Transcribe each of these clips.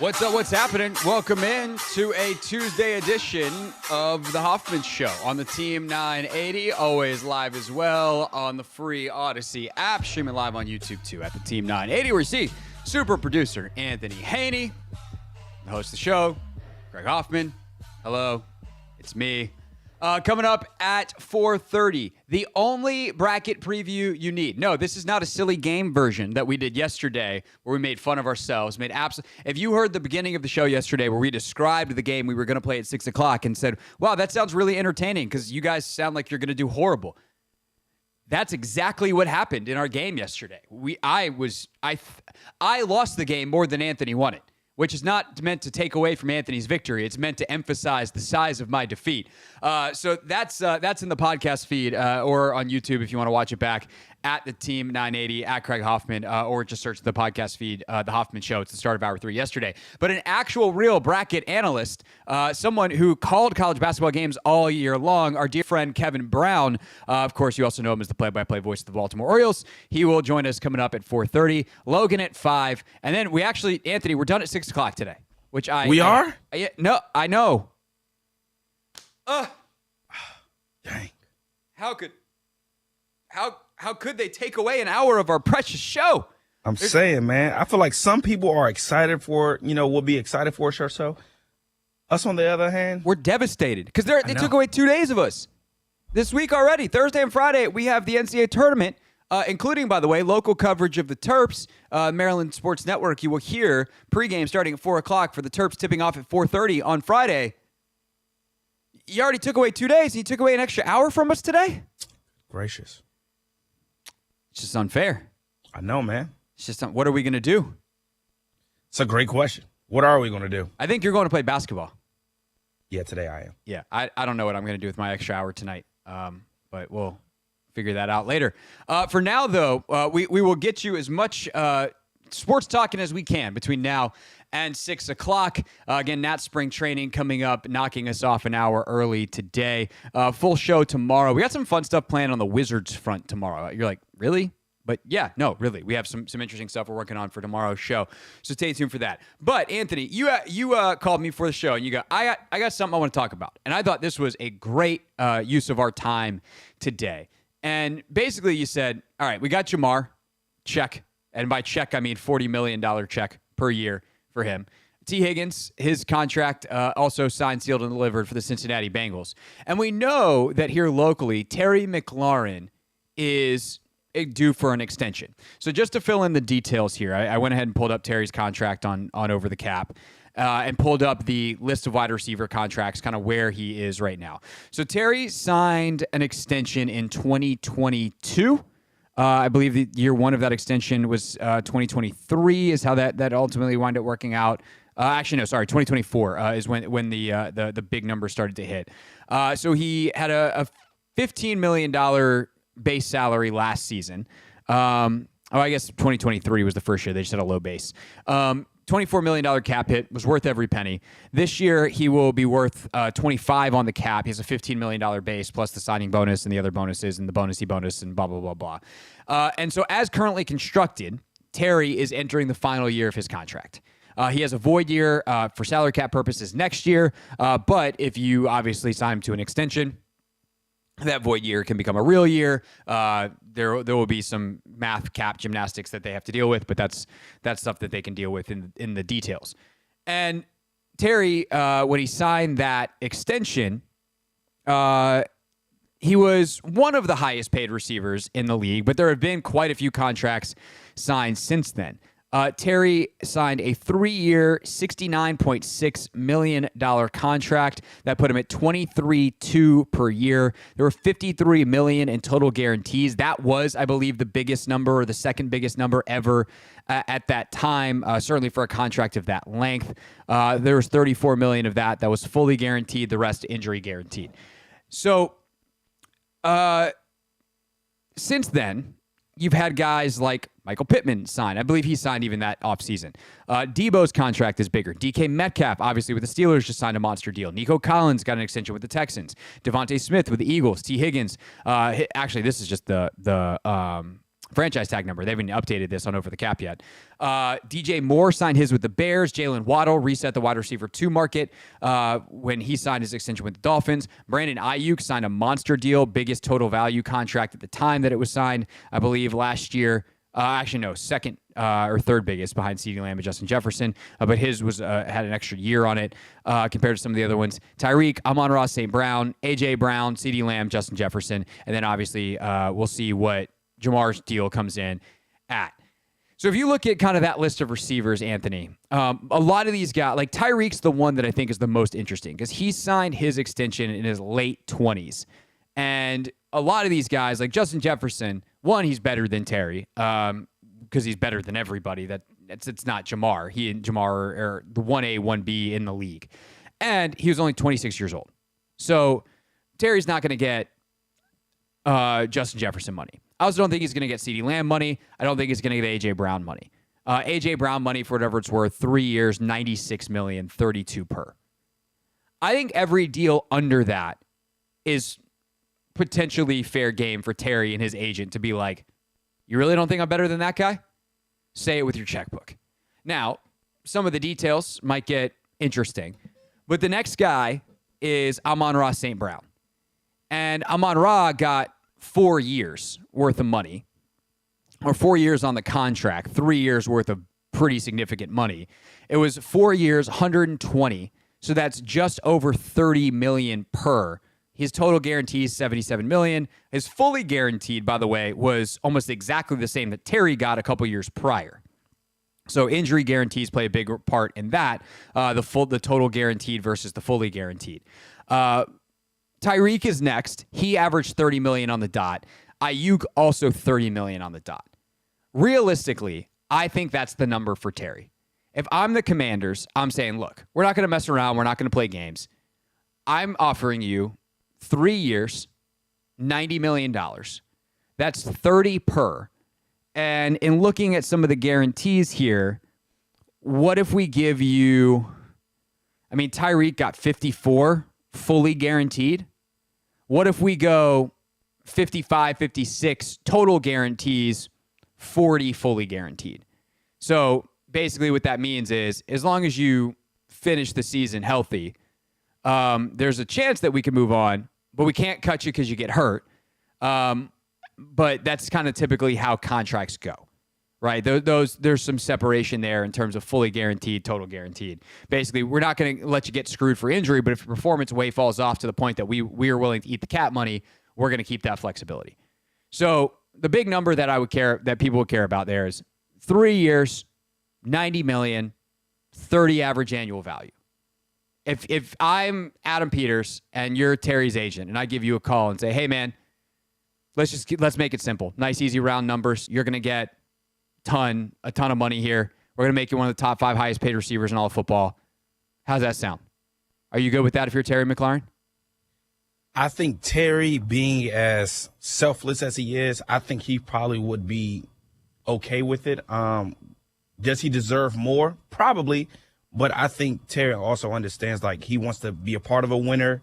What's up? What's happening? Welcome in to a Tuesday edition of the Hoffman Show on the Team 980, always live as well on the free Odyssey app, streaming live on YouTube too at the Team 980, where you see super producer Anthony Haney, the host of the show, Greg Hoffman. Hello, it's me. Coming up at 4:30, the only bracket preview you need. No, this is not a silly game version that we did yesterday where we made fun of ourselves. If you heard the beginning of the show yesterday where we described the game we were going to play at 6 o'clock and said, wow, that sounds really entertaining because you guys sound like you're going to do horrible. That's exactly what happened in our game yesterday. I lost the game more than Anthony won it, which is not meant to take away from Anthony's victory. It's meant to emphasize the size of my defeat. So that's in the podcast feed or on YouTube if you want to watch it back at the Team 980, at Craig Hoffman, or just search the podcast feed, The Hoffman Show. It's the start of Hour 3 yesterday. But an actual real bracket analyst, someone who called college basketball games all year long, our dear friend Kevin Brown. Of course, you also know him as the play-by-play voice of the Baltimore Orioles. He will join us coming up at 4:30. Logan at 5. And then Anthony, we're done at 6 o'clock today. We are? No, I know. Dang. How could they take away an hour of our precious show? I'm saying, man, I feel like some people are excited for, will be excited for our show. Us, on the other hand, we're devastated because they took away 2 days of us. This week already, Thursday and Friday, we have the NCAA Tournament, including, by the way, local coverage of the Terps, Maryland Sports Network. You will hear pregame starting at 4 o'clock for the Terps tipping off at 4:30 on Friday. You already took away 2 days, and you took away an extra hour from us today? Gracious. It's just unfair. I know, man. It's just, what are we going to do? It's a great question. What are we going to do? I think you're going to play basketball. Yeah, today I am. Yeah, I don't know what I'm going to do with my extra hour tonight, but we'll figure that out later. For now, though, we will get you as much sports talking as we can between now and 6 o'clock. Again, Nat Spring Training coming up, knocking us off an hour early today. Full show tomorrow. We got some fun stuff planned on the Wizards front tomorrow. You're like, really? But yeah, no, really. We have some interesting stuff we're working on for tomorrow's show. So stay tuned for that. But Anthony, you called me for the show and you go, I got something I want to talk about. And I thought this was a great use of our time today. And basically you said, all right, we got Jamar, check. And by check, I mean $40 million check per year for him. T. Higgins, his contract also signed, sealed, and delivered for the Cincinnati Bengals. And we know that here locally, Terry McLaurin is due for an extension. So just to fill in the details here, I went ahead and pulled up Terry's contract on Over the Cap and pulled up the list of wide receiver contracts, kind of where he is right now. So Terry signed an extension in 2022. I believe the year one of that extension was 2023 is how that ultimately wound up working out. 2024 is when the big number started to hit. So he had a $15 million base salary last season. I guess 2023 was the first year. They just had a low base. $24 million cap hit, was worth every penny. This year, he will be worth $25 on the cap. He has a $15 million base plus the signing bonus and the other bonuses and the bonusy bonus and blah, blah, blah, blah. And so as currently constructed, Terry is entering the final year of his contract. He has a void year for salary cap purposes next year, but if you obviously sign him to an extension, that void year can become a real year. There will be some math cap gymnastics that they have to deal with, but that's stuff that they can deal with in the details. And Terry, when he signed that extension, he was one of the highest paid receivers in the league, but there have been quite a few contracts signed since then. Terry signed a 3-year, $69.6 million contract that put him at $23.2 per year. There were $53 million in total guarantees. That was, I believe, the biggest number or the second biggest number ever at that time, certainly for a contract of that length. There was $34 million of that was fully guaranteed, the rest injury guaranteed. So since then, you've had guys like Michael Pittman sign. I believe he signed even that offseason. Debo's contract is bigger. DK Metcalf, obviously with the Steelers, just signed a monster deal. Nico Collins got an extension with the Texans. Devontae Smith with the Eagles. T. Higgins. Actually, this is just the franchise tag number. They haven't updated this on Over the Cap yet. DJ Moore signed his with the Bears. Jalen Waddle reset the wide receiver 2 market when he signed his extension with the Dolphins. Brandon Ayuk signed a monster deal, biggest total value contract at the time that it was signed, I believe, last year. Actually, no, second or third biggest behind CeeDee Lamb and Justin Jefferson, but his was had an extra year on it compared to some of the other ones. Tyreek, Amon-Ra St. Brown, A.J. Brown, CeeDee Lamb, Justin Jefferson, and then obviously we'll see what Jamar's deal comes in at. So if you look at kind of that list of receivers, Anthony, a lot of these guys, like Tyreek's the one that I think is the most interesting because he signed his extension in his late 20s. And a lot of these guys, like Justin Jefferson, one, he's better than Terry because he's better than everybody. It's not Jamar. He and Jamar are the 1A, 1B in the league. And he was only 26 years old. So Terry's not going to get Justin Jefferson money. I also don't think he's going to get CeeDee Lamb money. I don't think he's going to get A.J. Brown money. A.J. Brown money, for whatever it's worth, 3 years, $96 million, 32 per. I think every deal under that is potentially fair game for Terry and his agent to be like, you really don't think I'm better than that guy? Say it with your checkbook. Now, some of the details might get interesting, but the next guy is Amon-Ra St. Brown. And Amon-Ra got 4 years worth of money, or 4 years on the contract, 3 years worth of pretty significant money. It was 4 years, 120. So that's just over 30 million per. His total guarantee is 77 million. His fully guaranteed, by the way, was almost exactly the same that Terry got a couple years prior. So injury guarantees play a big part in that. The total guaranteed versus the fully guaranteed. Tyreek is next. He averaged 30 million on the dot. Ayuk also 30 million on the dot. Realistically, I think that's the number for Terry. If I'm the Commanders, I'm saying, look, we're not going to mess around. We're not going to play games. I'm offering you 3 years, $90 million. That's 30 per. And in looking at some of the guarantees here, what if we give you, Tyreek got 54 fully guaranteed. What if we go 55, 56 total guarantees, 40 fully guaranteed? So basically what that means is as long as you finish the season healthy, there's a chance that we can move on, but we can't cut you because you get hurt. But that's kind of typically how contracts go, right? There's some separation there in terms of fully guaranteed, total guaranteed. Basically, we're not going to let you get screwed for injury, but if your performance way falls off to the point that we are willing to eat the cap money, we're going to keep that flexibility. So the big number that people would care about there is 3 years, 90 million, 30 average annual value. If I'm Adam Peters and you're Terry's agent and I give you a call and say, hey man, let's make it simple. Nice, easy round numbers. You're going to get a ton of money here. We're going to make you one of the top 5 highest paid receivers in all of football. How's that sound? Are you good with that if you're Terry McLaurin? I think Terry, being as selfless as he is, I think he probably would be okay with it. Does he deserve more? Probably. But I think Terry also understands, like, he wants to be a part of a winner,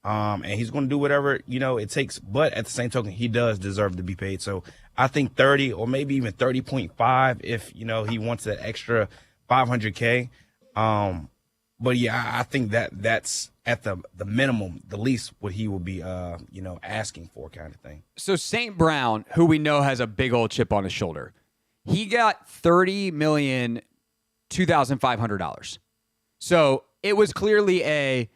and he's going to do whatever, it takes. But at the same token, he does deserve to be paid. So I think 30 or maybe even 30.5 if, he wants that extra $500K. But, yeah, I think that's at the minimum, the least what he will be, asking for kind of thing. So St. Brown, who we know has a big old chip on his shoulder, he got $30,250,500. So it was clearly hey,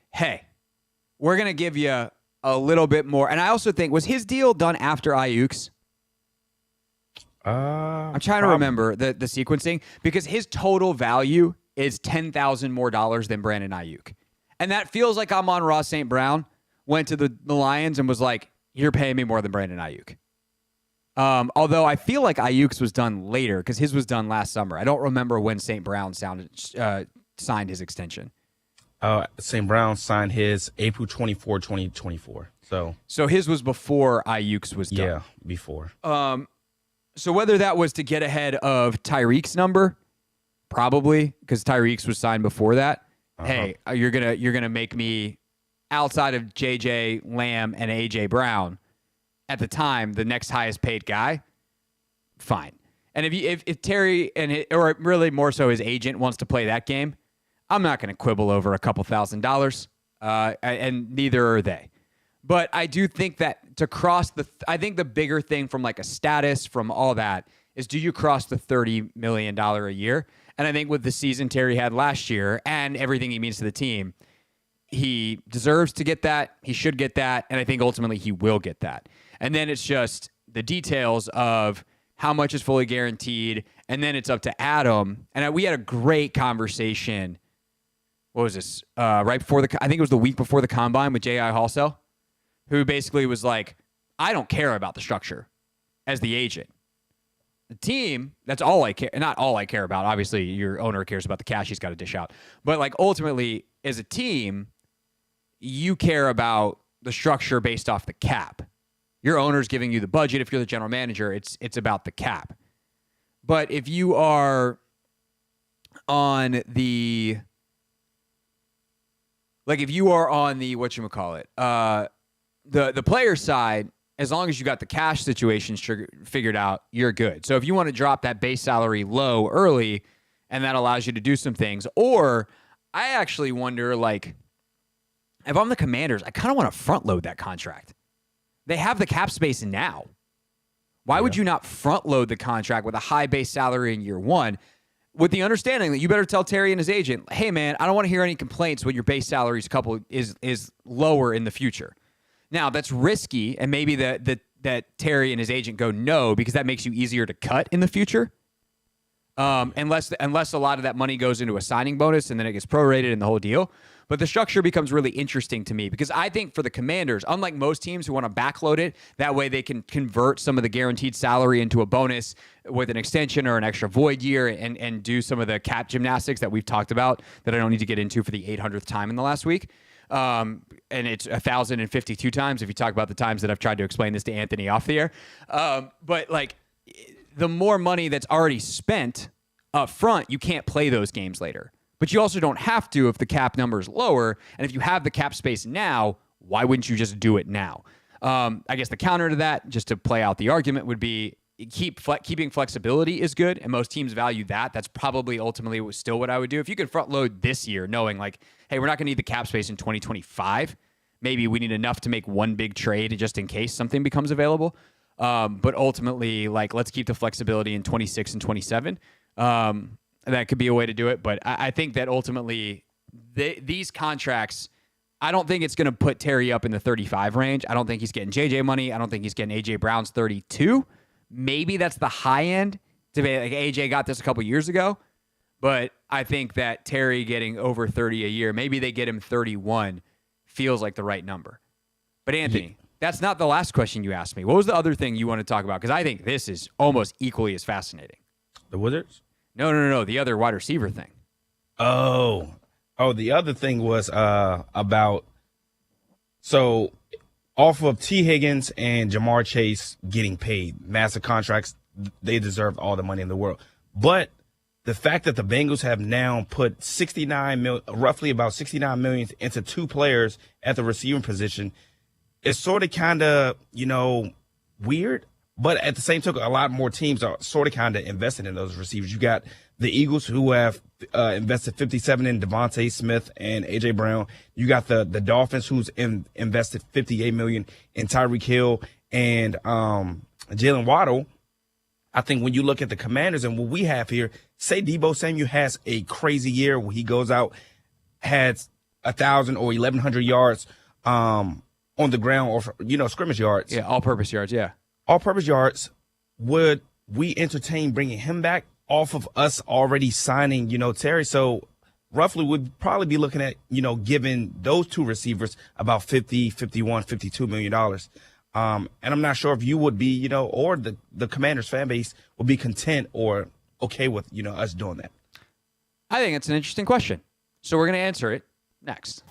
we're going to give you a little bit more. And I also think, was his deal done after Ayuk's? I'm trying to remember the sequencing because his total value is $10,000 more than Brandon Ayuk. And that feels like Amon-Ra St. Brown went to the Lions and was like, you're paying me more than Brandon Ayuk. Although I feel like Ayuk's was done later because his was done last summer. I don't remember when St. Brown signed his extension. St. Brown signed his April 24, 2024. So his was before Ayuk's was done. Yeah, before. So whether that was to get ahead of Tyreek's number, probably because Tyreek's was signed before that. Hey, you're gonna make me, outside of JJ Lamb and AJ Brown, at the time the next highest paid guy. fine. And if Terry or really more so his agent wants to play that game, I'm not going to quibble over a couple $1,000s, and neither are they. But I do think that to cross I think the bigger thing from like a status, from all that, is do you cross the $30 million a year? And I think with the season Terry had last year and everything he means to the team, he deserves to get that. He should get that. And I think ultimately he will get that. And then it's just the details of how much is fully guaranteed. And then it's up to Adam. And we had a great conversation. What was this? Right before I think it was the week before the combine with J.I. Halsell, who basically was like, I don't care about the structure as the agent. The team, that's all I care. Not all I care about. Obviously, your owner cares about the cash he's got to dish out. But like ultimately, as a team, you care about the structure based off the cap. Your owner's giving you the budget. If you're the general manager, it's about the cap. But if you are on the whatchamacallit, the player side, as long as you got the cash situation figured out, you're good. So if you want to drop that base salary low early, and that allows you to do some things, or I actually wonder, like, if I'm the Commanders, I kind of want to front load that contract. They have the cap space now. Why would you not front load the contract with a high base salary in year one, with the understanding that you better tell Terry and his agent, hey man, I don't want to hear any complaints when your base salary is lower in the future. Now that's risky, and maybe that Terry and his agent go no, because that makes you easier to cut in the future. Unless a lot of that money goes into a signing bonus and then it gets prorated and the whole deal. But the structure becomes really interesting to me, because I think for the Commanders, unlike most teams who want to backload it, that way they can convert some of the guaranteed salary into a bonus with an extension or an extra void year, and do some of the cap gymnastics that we've talked about that I don't need to get into for the 800th time in the last week. And it's 1,052 times if you talk about the times that I've tried to explain this to Anthony off the air. But like, the more money that's already spent up front, you can't play those games later. But you also don't have to if the cap number is lower. And if you have the cap space now, why wouldn't you just do it now? I guess the counter to that, just to play out the argument, would be keeping flexibility is good, and most teams value that. That's probably ultimately still what I would do. If you could front load this year, knowing like, hey, we're not going to need the cap space in 2025. Maybe we need enough to make one big trade just in case something becomes available. But ultimately, like, let's keep the flexibility in 26 and 27. That could be a way to do it. But I think that ultimately these contracts, I don't think it's going to put Terry up in the 35 range. I don't think he's getting JJ money. I don't think he's getting AJ Brown's 32. Maybe that's the high end. To be like, AJ got this a couple years ago. But I think that Terry getting over 30 a year, maybe they get him 31, feels like the right number. But Anthony, that's not the last question you asked me. What was the other thing you want to talk about? Because I think this is almost equally as fascinating. The Wizards? No. The other wide receiver thing. Oh, the other thing was about, so off of T. Higgins and Jamar Chase getting paid massive contracts, they deserve all the money in the world. But the fact that the Bengals have now put roughly about $69 million into two players at the receiving position is sort of kind of, weird. But at the same time, a lot more teams are sort of kind of invested in those receivers. You got the Eagles, who have invested 57 in Devontae Smith and AJ Brown. You got the Dolphins, who's invested 58 million in Tyreek Hill and Jalen Waddle. I think when you look at the Commanders and what we have here, say Deebo Samuel has a crazy year where he goes out, has 1,000 or 1,100 yards on the ground, or scrimmage yards. Yeah, all-purpose yards. Yeah. All-purpose yards, would we entertain bringing him back off of us already signing, Terry? So roughly we'd probably be looking at, giving those two receivers about 50, 51, $52 million. And I'm not sure if you would be, or the Commanders fan base would be content or okay with, us doing that. I think it's an interesting question. So we're going to answer it next.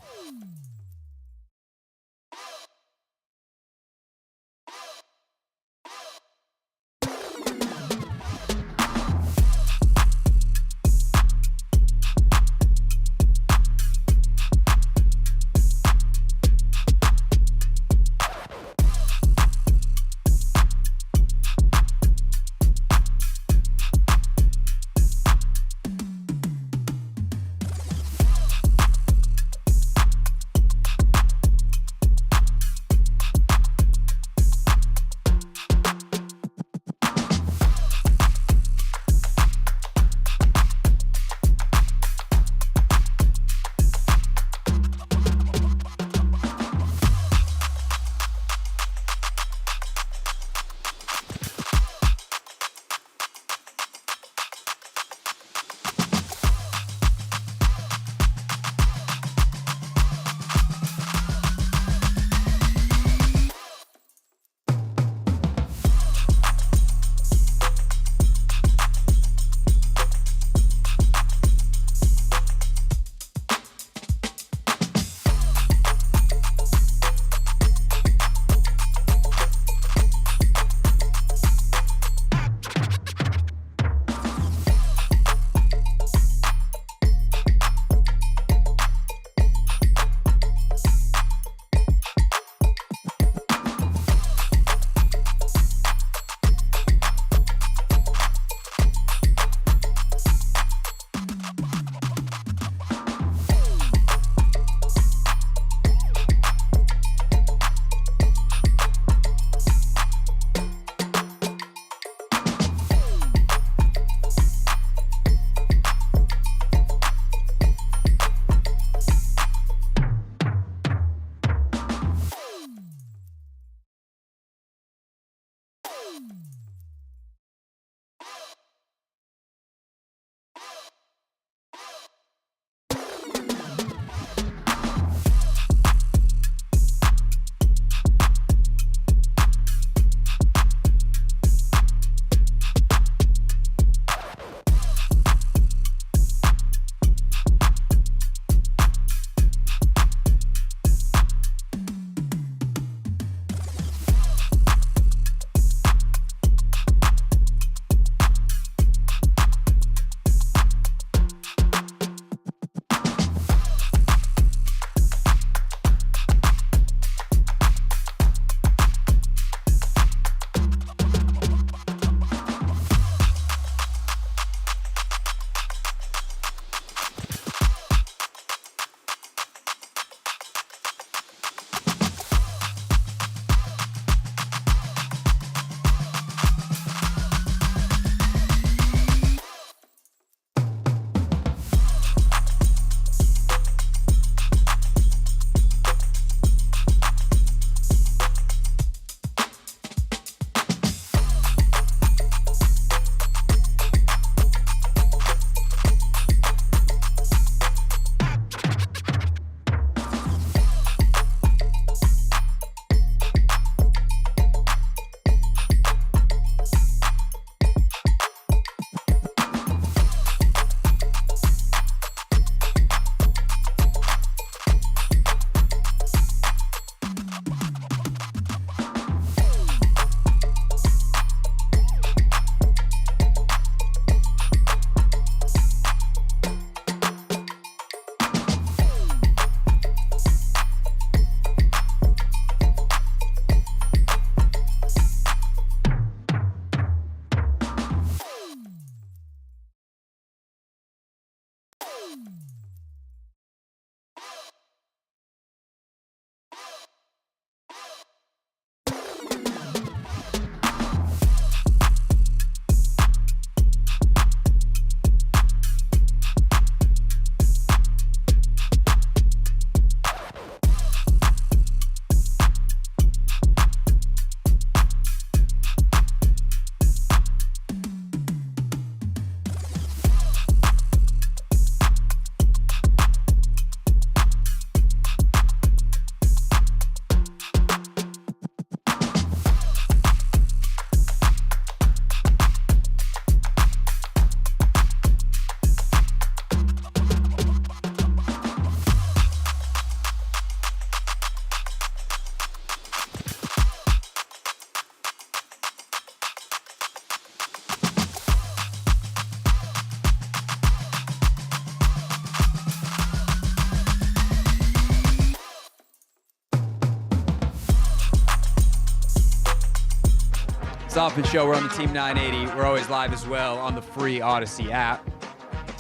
Hoffman Show. We're on the Team 980. We're always live as well on the free Odyssey app.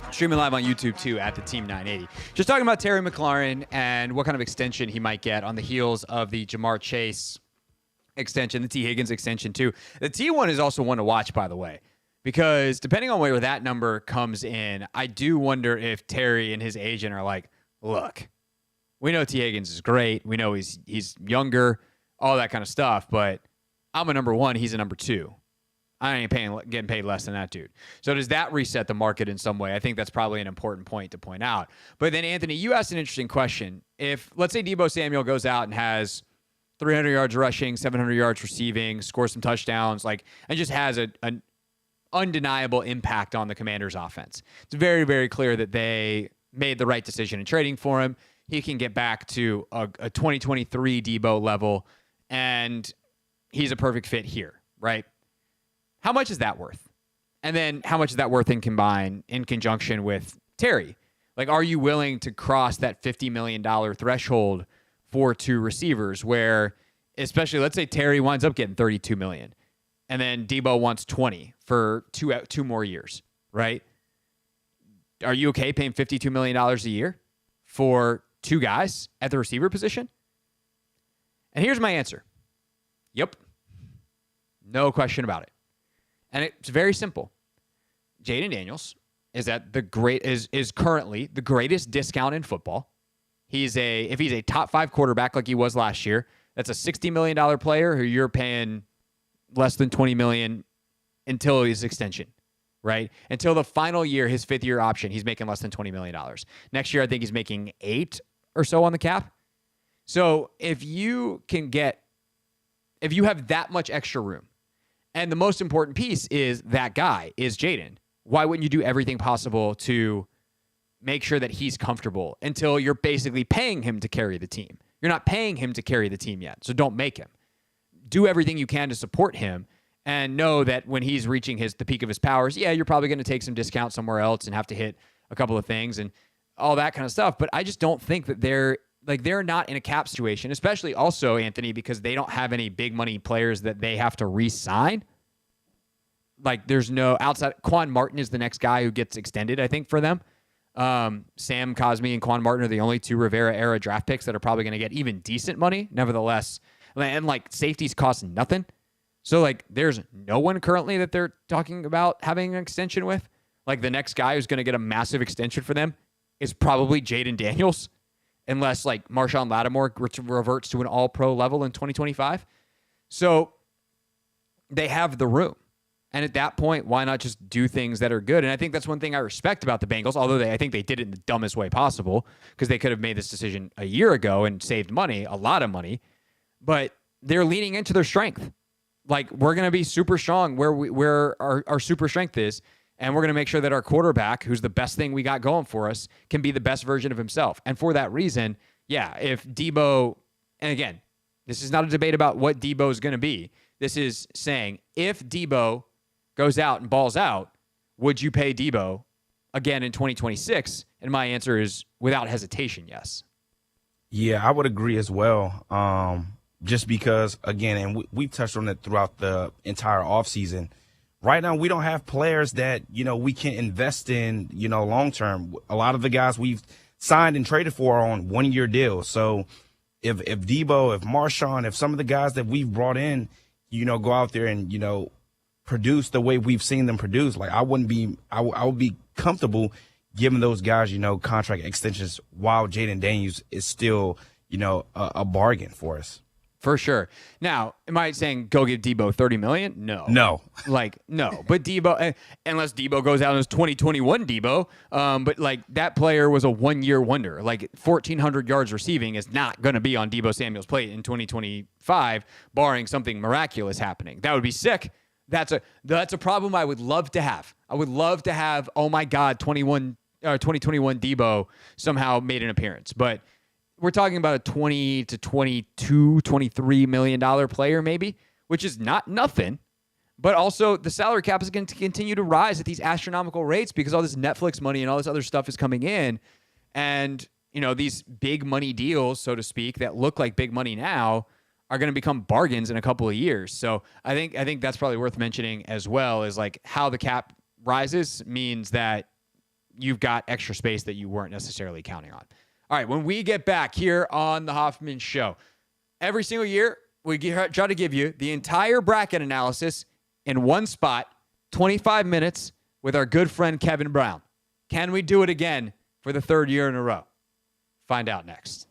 Streaming live on YouTube, too, at the Team 980. Just talking about Terry McLaurin and what kind of extension he might get on the heels of the Jamar Chase extension, the T. Higgins extension, too. The T1 is also one to watch, by the way, because depending on where that number comes in, I do wonder if Terry and his agent are like, look, we know T. Higgins is great. We know he's younger, all that kind of stuff, but I'm a number one. He's a number two. I ain't getting paid less than that dude. So does that reset the market in some way? I think that's probably an important point to point out. But then, Anthony, you asked an interesting question. If, let's say, Deebo Samuel goes out and has 300 yards rushing, 700 yards receiving, scores some touchdowns, and just has an undeniable impact on the Commanders' offense. It's very, very clear that they made the right decision in trading for him. He can get back to a 2023 Deebo level, and he's a perfect fit here, right? How much is that worth? And then how much is that worth in conjunction with Terry? Are you willing to cross that $50 million threshold for two receivers where, especially, let's say Terry winds up getting $32 million and then Deebo wants $20 for two more years, right? Are you okay paying $52 million a year for two guys at the receiver position? And here's my answer. Yep. No question about it. And it's very simple. Jaden Daniels is currently the greatest discount in football. If he's a top 5 quarterback like he was last year, that's a $60 million player who you're paying less than $20 million until his extension, right? Until the final year, his 5th year option, he's making less than $20 million. Next year, I think he's making 8 or so on the cap. So if you have that much extra room, and the most important piece is that guy is Jaden, why wouldn't you do everything possible to make sure that he's comfortable until you're basically paying him to carry the team? You're not paying him to carry the team yet, so don't make him. Do everything you can to support him and know that when he's reaching the peak of his powers, yeah, you're probably going to take some discount somewhere else and have to hit a couple of things and all that kind of stuff. But I just don't think that they're not in a cap situation, especially also, Anthony, because they don't have any big money players that they have to re-sign. There's no outside. Quan Martin is the next guy who gets extended, I think, for them. Sam Cosmi and Quan Martin are the only 2 Rivera-era draft picks that are probably going to get even decent money, nevertheless. And, safeties cost nothing. So, there's no one currently that they're talking about having an extension with. The next guy who's going to get a massive extension for them is probably Jaden Daniels, unless Marshawn Lattimore reverts to an all-pro level in 2025. So they have the room. And at that point, why not just do things that are good? And I think that's one thing I respect about the Bengals, although I think they did it in the dumbest way possible because they could have made this decision a year ago and saved money, a lot of money. But they're leaning into their strength. We're going to be super strong where our super strength is. And we're going to make sure that our quarterback, who's the best thing we got going for us, can be the best version of himself. And for that reason, yeah, if Deebo, and again, this is not a debate about what Deebo is going to be. This is saying if Deebo goes out and balls out, would you pay Deebo again in 2026? And my answer is without hesitation, yes. Yeah, I would agree as well. Just because, again, and we touched on it throughout the entire offseason, right now we don't have players that, we can invest in, long term. A lot of the guys we've signed and traded for are on 1-year deals. So if Debo, if Marshawn, if some of the guys that we've brought in, go out there and, produce the way we've seen them produce, like I would be comfortable giving those guys, contract extensions while Jaden Daniels is still, a bargain for us. For sure. Now, am I saying go give Debo $30 million? No. No. No. But Debo, unless Debo goes out as 2021 Debo, but that player was a 1-year wonder. 1,400 yards receiving is not going to be on Debo Samuel's plate in 2025, barring something miraculous happening. That would be sick. That's a problem I would love to have. I would love to have, oh my God, 2021 Debo somehow made an appearance. But we're talking about a 20 to 22, $23 million player maybe, which is not nothing. But also the salary cap is going to continue to rise at these astronomical rates because all this Netflix money and all this other stuff is coming in. And, these big money deals, so to speak, that look like big money now are going to become bargains in a couple of years. So I think that's probably worth mentioning as well, is how the cap rises means that you've got extra space that you weren't necessarily counting on. All right, when we get back here on the Hoffman Show, every single year we try to give you the entire bracket analysis in one spot, 25 minutes with our good friend Kevin Brown. Can we do it again for the third year in a row? Find out next.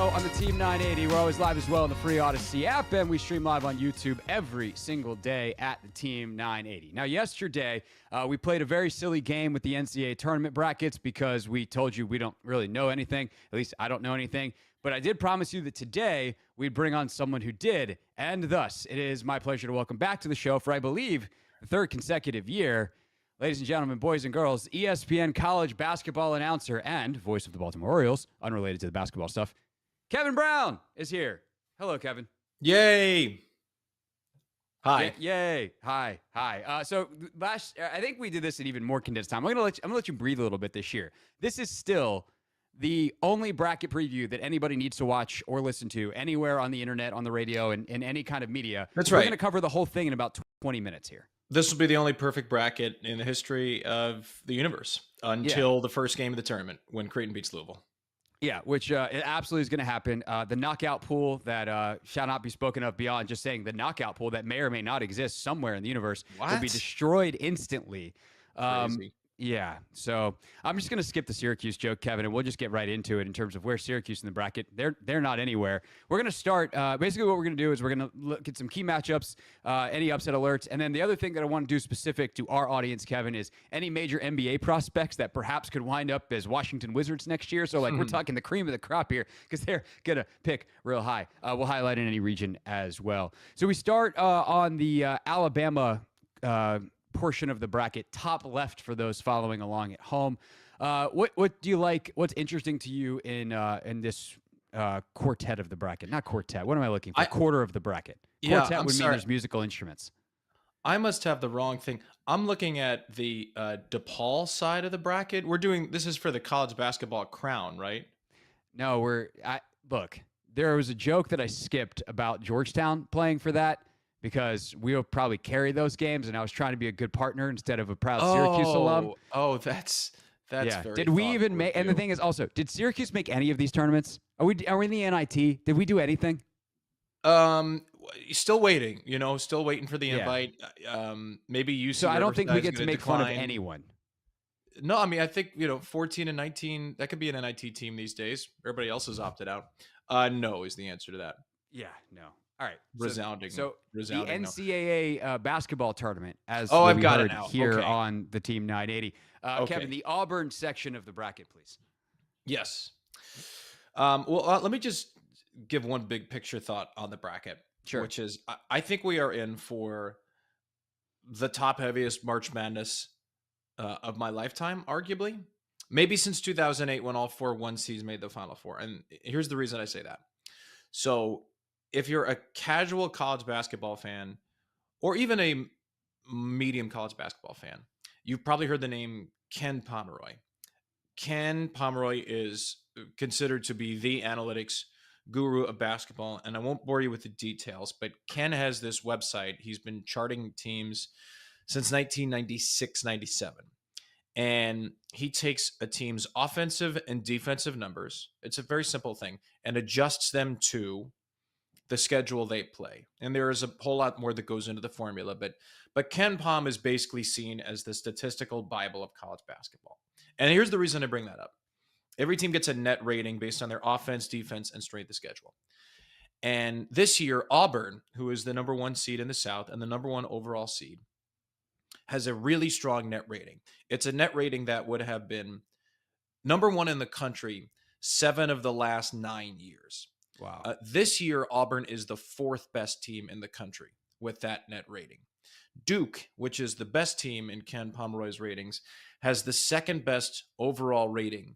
show on the Team 980. We're always live as well on the free Odyssey app, and we stream live on YouTube every single day at the Team 980. Now, yesterday, we played a very silly game with the NCAA tournament brackets because we told you we don't really know anything. At least I don't know anything. But I did promise you that today we'd bring on someone who did, and thus it is my pleasure to welcome back to the show for, I believe, the third consecutive year, ladies and gentlemen, boys and girls, ESPN college basketball announcer and voice of the Baltimore Orioles, unrelated to the basketball stuff, Kevin Brown is here. Hello, Kevin. Yay. Hi. Yay. Hi. So I think we did this in even more condensed time. I'm gonna let you breathe a little bit this year. This is still the only bracket preview that anybody needs to watch or listen to anywhere on the internet, on the radio, and in any kind of media. That's right. We're going to cover the whole thing in about 20 minutes here. This will be the only perfect bracket in the history of the universe until the first game of the tournament when Creighton beats Louisville. Yeah, which it absolutely is going to happen. The knockout pool that shall not be spoken of beyond just saying the knockout pool that may or may not exist somewhere in the universe will be destroyed instantly. Crazy. Yeah, so I'm just going to skip the Syracuse joke, Kevin, and we'll just get right into it in terms of where Syracuse in the bracket. They're not anywhere. We're going to start, basically what we're going to do is we're going to look at some key matchups, any upset alerts, and then the other thing that I want to do specific to our audience, Kevin, is any major NBA prospects that perhaps could wind up as Washington Wizards next year. So, we're talking the cream of the crop here because they're going to pick real high. We'll highlight in any region as well. So we start on the Alabama portion of the bracket, top left for those following along at home. What do you like? What's interesting to you in this quartet of the bracket? Not quartet. What am I looking for? Quarter of the bracket. Quartet would mean there's musical instruments. I must have the wrong thing. I'm looking at the DePaul side of the bracket. This is for the college basketball crown, right? No, look, there was a joke that I skipped about Georgetown playing for that, because we'll probably carry those games, and I was trying to be a good partner instead of a proud Syracuse alum. Oh, that's very Did we even make? And the thing is, also, did Syracuse make any of these tournaments? Are we in the NIT? Did we do anything? Still waiting. Still waiting for the invite. Maybe UC. So I don't think we get to make fun of anyone. No, I mean, I think 14 and 19 that could be an NIT team these days. Everybody else has opted out. No is the answer to that. Yeah, no. All right. Resounding. So resounding the NCAA basketball tournament, as I've we got heard it now. here Okay. on the Team 980. Kevin, the Auburn section of the bracket, please. Yes. Let me just give one big picture thought on the bracket, which is I think we are in for the top heaviest March Madness of my lifetime, arguably. Maybe since 2008 when all 4 1 seeds made the Final Four. And here's the reason I say that. So if you're a casual college basketball fan or even a medium college basketball fan, you've probably heard the name Ken Pomeroy. Ken Pomeroy is considered to be the analytics guru of basketball, and I won't bore you with the details, but Ken has this website. He's been charting teams since 1996-97, and he takes a team's offensive and defensive numbers. It's a very simple thing, and adjusts them to the schedule they play. And there is a whole lot more that goes into the formula, but Ken Pom is basically seen as the statistical Bible of college basketball. And here's the reason I bring that up. Every team gets a net rating based on their offense, defense, and strength of schedule. And this year, Auburn, who is the number 1 seed in the South and the number 1 overall seed, has a really strong net rating. It's a net rating that would have been number 1 in the country 7 of the last 9 years. Wow. This year, Auburn is the 4th best team in the country with that net rating. Duke, which is the best team in Ken Pomeroy's ratings, has the 2nd best overall rating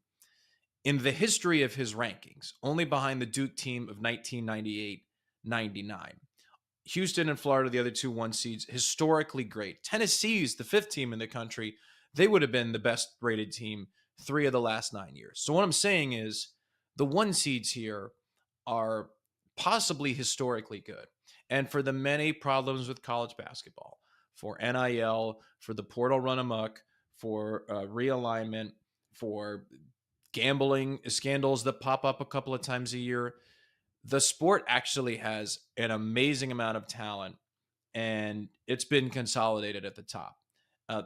in the history of his rankings, only behind the Duke team of 1998-99. Houston and Florida, the other 2 1 seeds, historically great. Tennessee's the 5th team in the country. They would have been the best rated team 3 of the last 9 years. So what I'm saying is the 1 seeds here are possibly historically good. And for the many problems with college basketball, for NIL, for the portal run amok, for realignment, for gambling scandals that pop up a couple of times a year, the sport actually has an amazing amount of talent, and it's been consolidated at the top.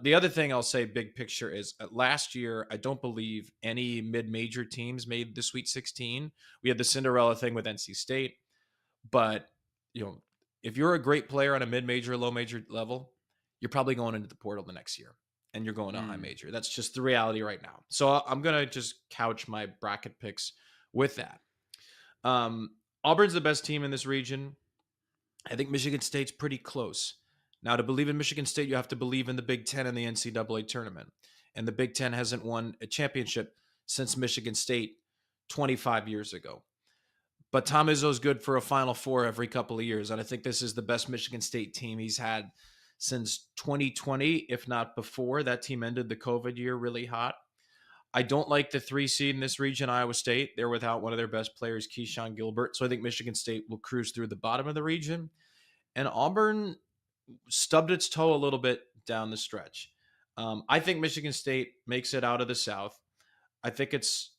The other thing I'll say, big picture, is last year, I don't believe any mid-major teams made the Sweet 16. We had the Cinderella thing with NC State, but if you're a great player on a mid-major, low-major level, you're probably going into the portal the next year, and you're going to high major. That's just the reality right now. So I'm gonna just couch my bracket picks with that. Auburn's the best team in this region. I think Michigan State's pretty close. Now, to believe in Michigan State, you have to believe in the Big Ten and the NCAA tournament. And the Big Ten hasn't won a championship since Michigan State 25 years ago. But Tom Izzo's good for a Final Four every couple of years. And I think this is the best Michigan State team he's had since 2020, if not before. That team ended the COVID year really hot. I don't like the 3 seed in this region, Iowa State. They're without one of their best players, Keyshawn Gilbert. So I think Michigan State will cruise through the bottom of the region. And Auburn stubbed its toe a little bit down the stretch. I think Michigan State makes it out of the South. I think it's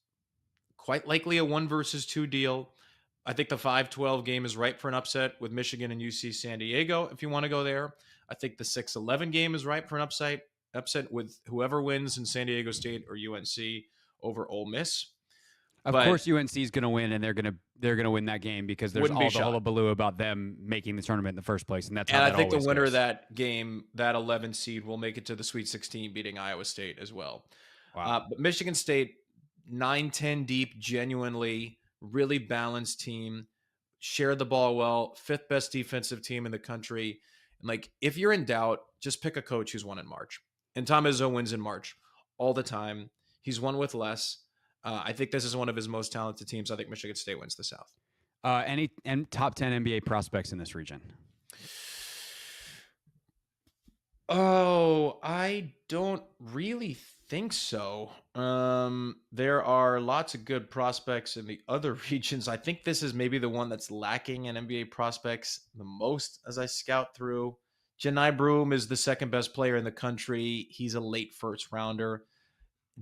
quite likely a 1-2 deal. I think the 5-12 game is ripe for an upset with Michigan and UC San Diego, if you want to go there. I think the 6-11 game is ripe for an upset with whoever wins in San Diego State or UNC over Ole Miss. Of course, UNC is going to win, and they're going to win that game because there's all the hullabaloo about them making the tournament in the first place, and that's how that always goes. I think the winner of that game, that 11 seed, will make it to the Sweet 16, beating Iowa State as well. Wow. But Michigan State, 9-10 deep, genuinely really balanced team, share the ball well, 5th best defensive team in the country. And if you're in doubt, just pick a coach who's won in March. And Tom Izzo wins in March all the time. He's won with less. I think this is one of his most talented teams. I think Michigan State wins the South. Any top 10 NBA prospects in this region? Oh, I don't really think so. There are lots of good prospects in the other regions. I think this is maybe the one that's lacking in NBA prospects the most as I scout through. Janai Broom is the 2nd best player in the country. He's a late first rounder.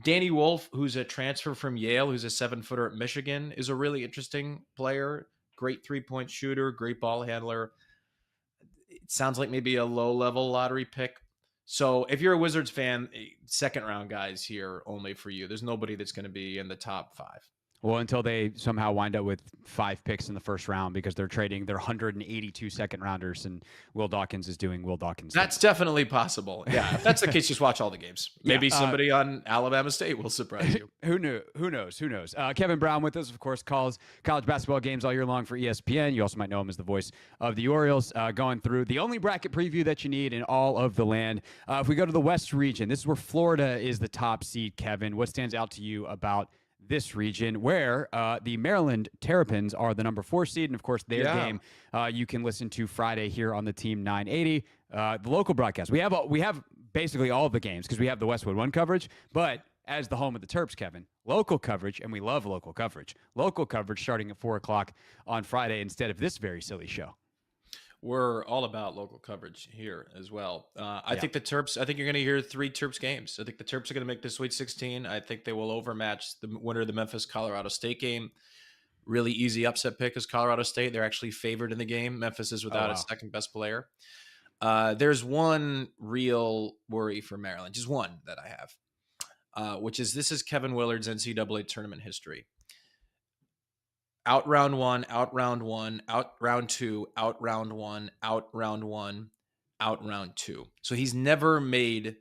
Danny Wolf, who's a transfer from Yale, who's a 7-footer at Michigan, is a really interesting player. Great 3-point shooter, great ball handler. It sounds like maybe a low-level lottery pick. So if you're a Wizards fan, 2nd-round guys here only for you. There's nobody that's going to be in the top 5. Well, until they somehow wind up with 5 picks in the first round because they're trading their 182 second-rounders, and Will Dawkins is doing Will Dawkins. That's definitely possible. Yeah, if that's the case, just watch all the games. Maybe somebody on Alabama State will surprise you. Who knew? Who knows? Kevin Brown with us, of course, calls college basketball games all year long for ESPN. You also might know him as the voice of the Orioles, going through the only bracket preview that you need in all of the land. If we go to the West region, this is where Florida is the top seed, Kevin. What stands out to you about this region, where the Maryland Terrapins are the number 4 seed, and of course their game you can listen to Friday here on the Team 980, the local broadcast. We have basically all of the games because we have the Westwood One coverage, but as the home of the Terps, Kevin, local coverage, and we love local coverage. Local coverage starting at 4:00 on Friday instead of this very silly show. We're all about local coverage here as well. I think the Terps, I think you're going to hear 3 Terps games. I think the Terps are going to make the Sweet 16. I think they will overmatch the winner of the Memphis-Colorado State game. Really easy upset pick is Colorado State. They're actually favored in the game. Memphis is without its 2nd best player. There's one real worry for Maryland, just one that I have, which is this is Kevin Willard's NCAA tournament history. Out round 1, out round 1, out round 2, out round 1, out round 1, out round 2. So he's never made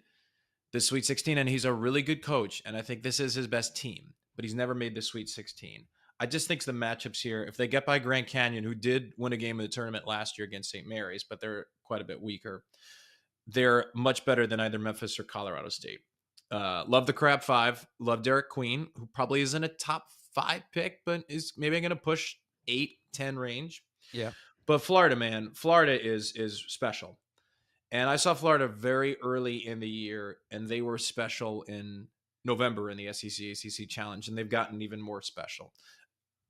the Sweet 16, and he's a really good coach, and I think this is his best team, but he's never made the Sweet 16. I just think the matchups here, if they get by Grand Canyon, who did win a game of the tournament last year against St. Mary's, but they're quite a bit weaker, they're much better than either Memphis or Colorado State. Love the Crab 5. Love Derek Queen, who probably isn't a top 5 pick, but is maybe going to push 8-10 range. Yeah. But Florida, man, Florida is special. And I saw Florida very early in the year, and they were special in November in the SEC ACC Challenge, and they've gotten even more special.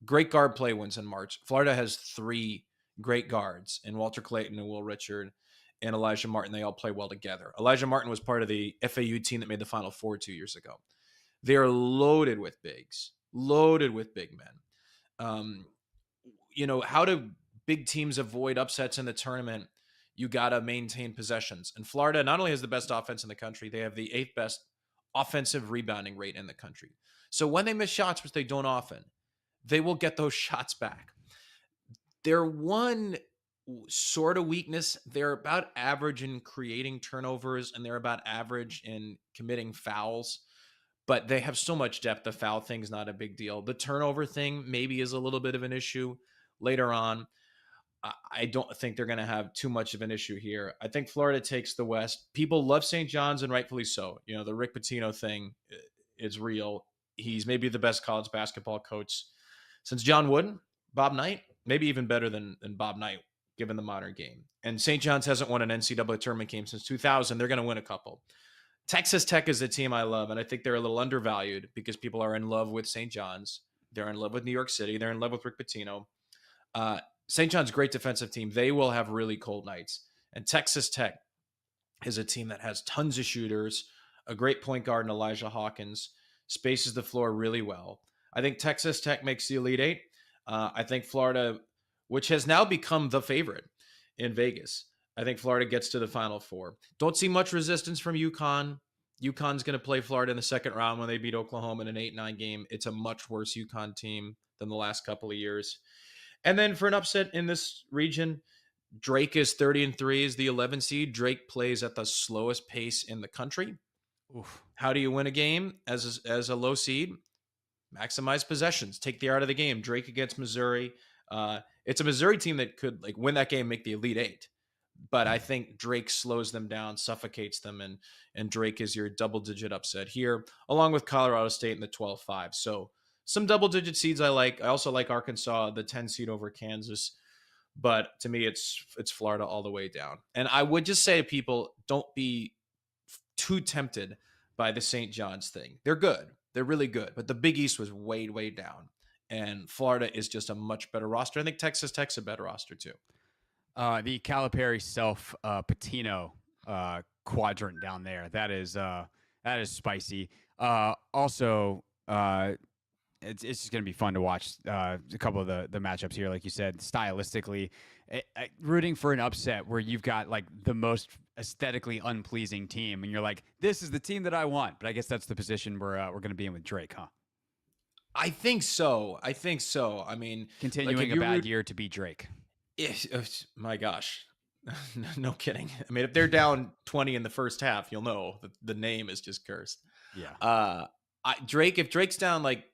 Great guard play wins in March. Florida has 3 great guards in Walter Clayton and Will Richard and Elijah Martin. They all play well together. Elijah Martin was part of the FAU team that made the Final Four 2 years ago. They are loaded with bigs. Loaded with big men. How do big teams avoid upsets in the tournament? You got to maintain possessions. And Florida not only has the best offense in the country, they have the 8th best offensive rebounding rate in the country. So when they miss shots, which they don't often, they will get those shots back. Their one sort of weakness, they're about average in creating turnovers, and they're about average in committing fouls, but they have so much depth. The foul thing's not a big deal. The turnover thing maybe is a little bit of an issue later on. I don't think they're going to have too much of an issue here. I think Florida takes the West. People love St. John's, and rightfully so. You know, the Rick Pitino thing is real. He's maybe the best college basketball coach since John Wooden, Bob Knight, maybe even better than Bob Knight, given the modern game. And St. John's hasn't won an NCAA tournament game since 2000. They're going to win a couple. Texas Tech is a team I love, and I think they're a little undervalued because people are in love with St. John's. They're in love with New York City. They're in love with Rick Pitino. St. John's, great defensive team. They will have really cold nights. And Texas Tech is a team that has tons of shooters, a great point guard in Elijah Hawkins, spaces the floor really well. I think Texas Tech makes the Elite Eight. I think Florida, which has now become the favorite in Vegas, I think Florida gets to the Final Four. Don't see much resistance from UConn. UConn's going to play Florida in the second round when they beat Oklahoma in an 8-9 game. It's a much worse UConn team than the last couple of years. And then for an upset in this region, Drake is 30-3 as the 11 seed. Drake plays at the slowest pace in the country. Oof. How do you win a game as a low seed? Maximize possessions. Take the art of the game. Drake against Missouri. It's a Missouri team that could win that game, make the Elite Eight. But I think Drake slows them down, suffocates them, and Drake is your double-digit upset here, along with Colorado State in the 12-5. So some double-digit seeds I like. I also like Arkansas, the 10 seed over Kansas. But to me, it's Florida all the way down. And I would just say to people, don't be too tempted by the St. John's thing. They're good. They're really good. But the Big East was way, way down. And Florida is just a much better roster. I think Texas Tech's a better roster too. The Calipari Patino quadrant down there. That is spicy. Also, it's just going to be fun to watch a couple of the matchups here, like you said, stylistically. Rooting for an upset where you've got like the most aesthetically unpleasing team, and you're like, this is the team that I want. But I guess that's the position we're going to be in with Drake, huh? I think so. I mean, continuing a bad year to be Drake. My gosh. No kidding. I mean, if they're down 20 in the first half, you'll know the name is just cursed. Yeah. If Drake's down like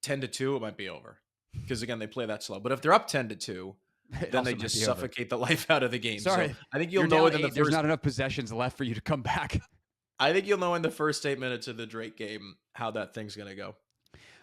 10-2, it might be over. Because again, they play that slow. But if they're up 10-2, then they just suffocate the life out of the game. Sorry. So I think you'll know it in there's not enough possessions left for you to come back. I think you'll know in the first 8 minutes of the Drake game how that thing's going to go.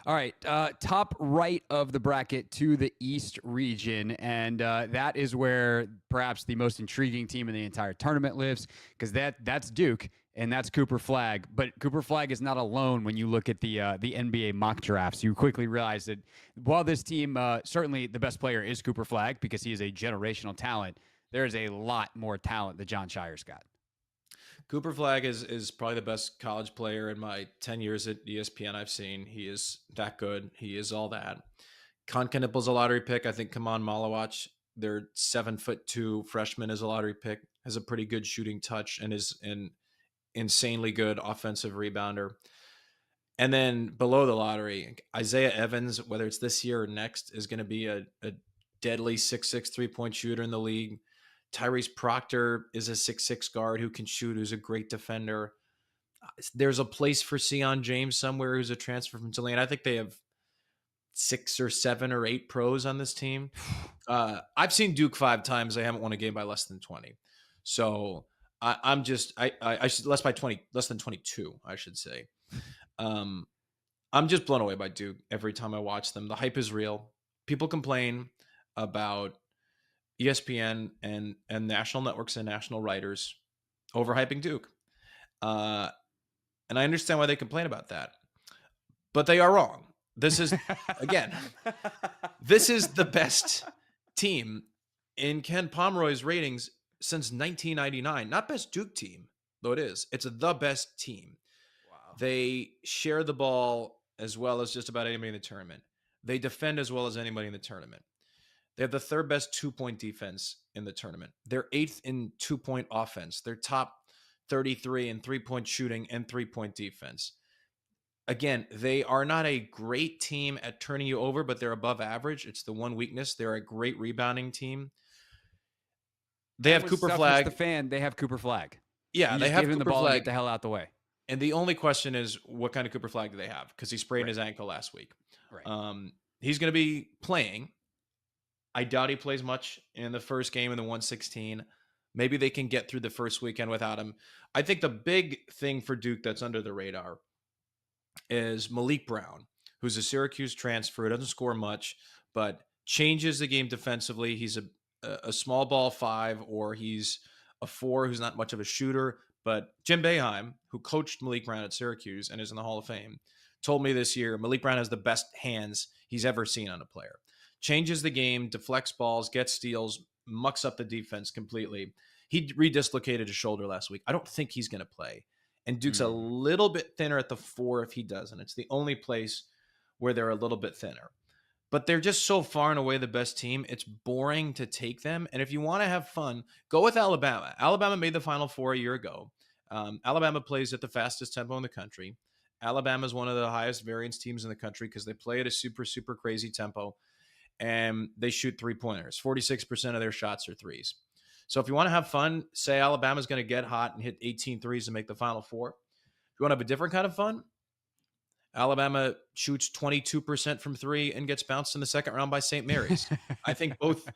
All right, top right of the bracket to the East region, and that is where perhaps the most intriguing team in the entire tournament lives, because that's Duke and that's Cooper Flagg. But Cooper Flagg is not alone when you look at the NBA mock drafts. You quickly realize that while this team, certainly the best player is Cooper Flagg because he is a generational talent, there is a lot more talent that John Shire's got. Cooper Flagg is probably the best college player in my 10 years at ESPN I've seen. He is that good. He is all that. Konkanippel's a lottery pick. I think Kaman Malawach, their 7'2" freshman, is a lottery pick, has a pretty good shooting touch, and is an insanely good offensive rebounder. And then below the lottery, Isaiah Evans, whether it's this year or next, is going to be a deadly 6'6" three-point shooter in the league. Tyrese Proctor is a 6'6" guard who can shoot, who's a great defender. There's a place for Sion James somewhere, who's a transfer from Tulane. I think they have 6 or 7 or 8 pros on this team. I've seen Duke 5 times. They haven't won a game by less than 20. So I should less than 22, I should say. I'm just blown away by Duke every time I watch them. The hype is real. People complain about ESPN and national networks and national writers overhyping Duke. And I understand why they complain about that. But they are wrong. This is, again, this is the best team in Ken Pomeroy's ratings since 1999. Not best Duke team, though it is. It's the best team. Wow. They share the ball as well as just about anybody in the tournament. They defend as well as anybody in the tournament. They have the third best 2-point defense in the tournament. They're 8th in 2-point offense. They're top 33 in 3-point shooting and 3-point defense. Again, they are not a great team at turning you over, but they're above average. It's the one weakness. They're a great rebounding team. They have Cooper Flag. The fan, they have Cooper Flag. Yeah, they have give him Cooper the ball Flag. And get the hell out the way. And the only question is, what kind of Cooper Flag do they have? Because he sprained his ankle last week. Right. He's going to be playing. I doubt he plays much in the first game in the 116. Maybe they can get through the first weekend without him. I think the big thing for Duke that's under the radar is Malik Brown, who's a Syracuse transfer, doesn't score much, but changes the game defensively. He's a small ball 5, or he's a 4 who's not much of a shooter. But Jim Boeheim, who coached Malik Brown at Syracuse and is in the Hall of Fame, told me this year Malik Brown has the best hands he's ever seen on a player. Changes the game, deflects balls, gets steals, mucks up the defense completely. He redislocated his shoulder last week. I don't think he's going to play. And Duke's a little bit thinner at the 4 if he doesn't. It's the only place where they're a little bit thinner. But they're just so far and away the best team. It's boring to take them. And if you want to have fun, go with Alabama. Alabama made the Final Four a year ago. Alabama plays at the fastest tempo in the country. Alabama is one of the highest variance teams in the country because they play at a super, super crazy tempo. And they shoot 3-pointers. 46% of their shots are threes. So if you want to have fun, say Alabama's going to get hot and hit 18 threes to make the Final Four. If you want to have a different kind of fun, Alabama shoots 22% from 3 and gets bounced in the second round by St. Mary's. I think both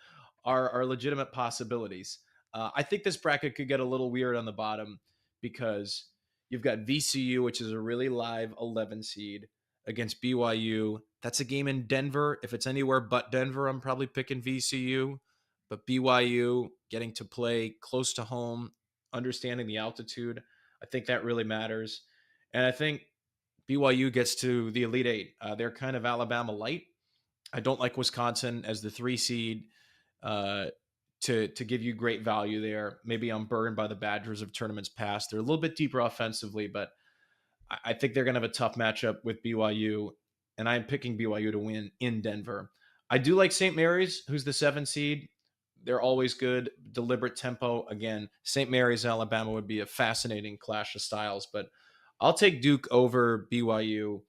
are legitimate possibilities. I think this bracket could get a little weird on the bottom because you've got VCU, which is a really live 11 seed, against BYU. That's a game in Denver. If it's anywhere but Denver, I'm probably picking VCU. But BYU getting to play close to home, understanding the altitude, I think that really matters. And I think BYU gets to the Elite 8. They're kind of Alabama light. I don't like Wisconsin as the 3 seed to give you great value there. Maybe I'm burned by the Badgers of tournaments past. They're a little bit deeper offensively, but I think they're going to have a tough matchup with BYU, and I'm picking BYU to win in Denver. I do like St. Mary's, who's the 7 seed. They're always good, deliberate tempo. Again, St. Mary's, Alabama would be a fascinating clash of styles, but I'll take Duke over BYU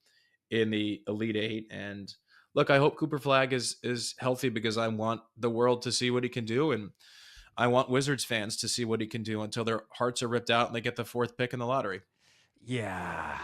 in the Elite 8. And look, I hope Cooper Flag is healthy because I want the world to see what he can do, and I want Wizards fans to see what he can do until their hearts are ripped out and they get the 4th pick in the lottery. Yeah,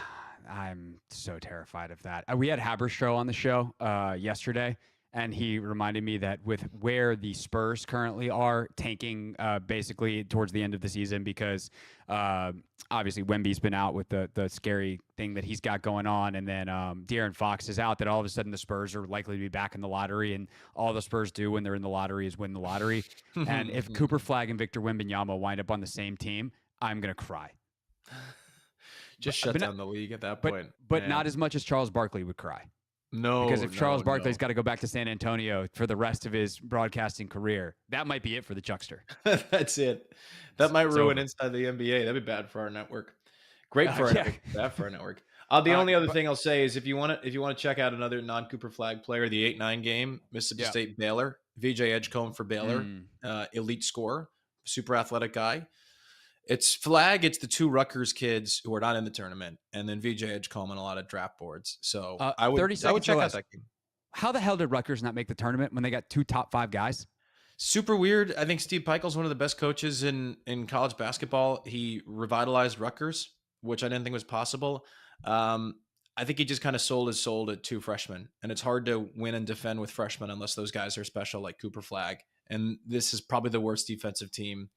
I'm so terrified of that. We had Haberstroh on the show yesterday, and he reminded me that with where the Spurs currently are tanking basically towards the end of the season because obviously Wemby's been out with the scary thing that he's got going on, and then De'Aaron Fox is out, that all of a sudden the Spurs are likely to be back in the lottery, and all the Spurs do when they're in the lottery is win the lottery. And if Cooper Flag and Victor Wembanyama wind up on the same team, I'm going to cry. Just shut down the league at that point. But not as much as Charles Barkley would cry. No, because if Charles Barkley's got to go back to San Antonio for the rest of his broadcasting career, that might be it for the Chuckster. That's it. That might ruin Inside the NBA. That'd be bad for our network. Great for our network. Bad for our network. The only other thing I'll say is if you want to check out another non-Cooper Flag player, the 8-9 game, Mississippi State Baylor, VJ Edgecombe for Baylor, elite scorer, super athletic guy. It's Flag. It's the 2 Rutgers kids who are not in the tournament, and then VJ Edgecombe on a lot of draft boards. So I would check out that game. How the hell did Rutgers not make the tournament when they got 2 top 5 guys? Super weird. I think Steve Pikiell's one of the best coaches in college basketball. He revitalized Rutgers, which I didn't think was possible. I think he just kind of sold his soul to 2 freshmen, and it's hard to win and defend with freshmen unless those guys are special like Cooper Flag. And this is probably the worst defensive team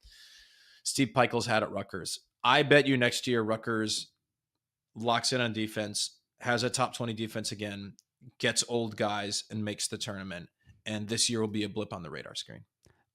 Steve Pikiell's had at Rutgers. I bet you next year Rutgers locks in on defense, has a top 20 defense again, gets old guys, and makes the tournament. And this year will be a blip on the radar screen.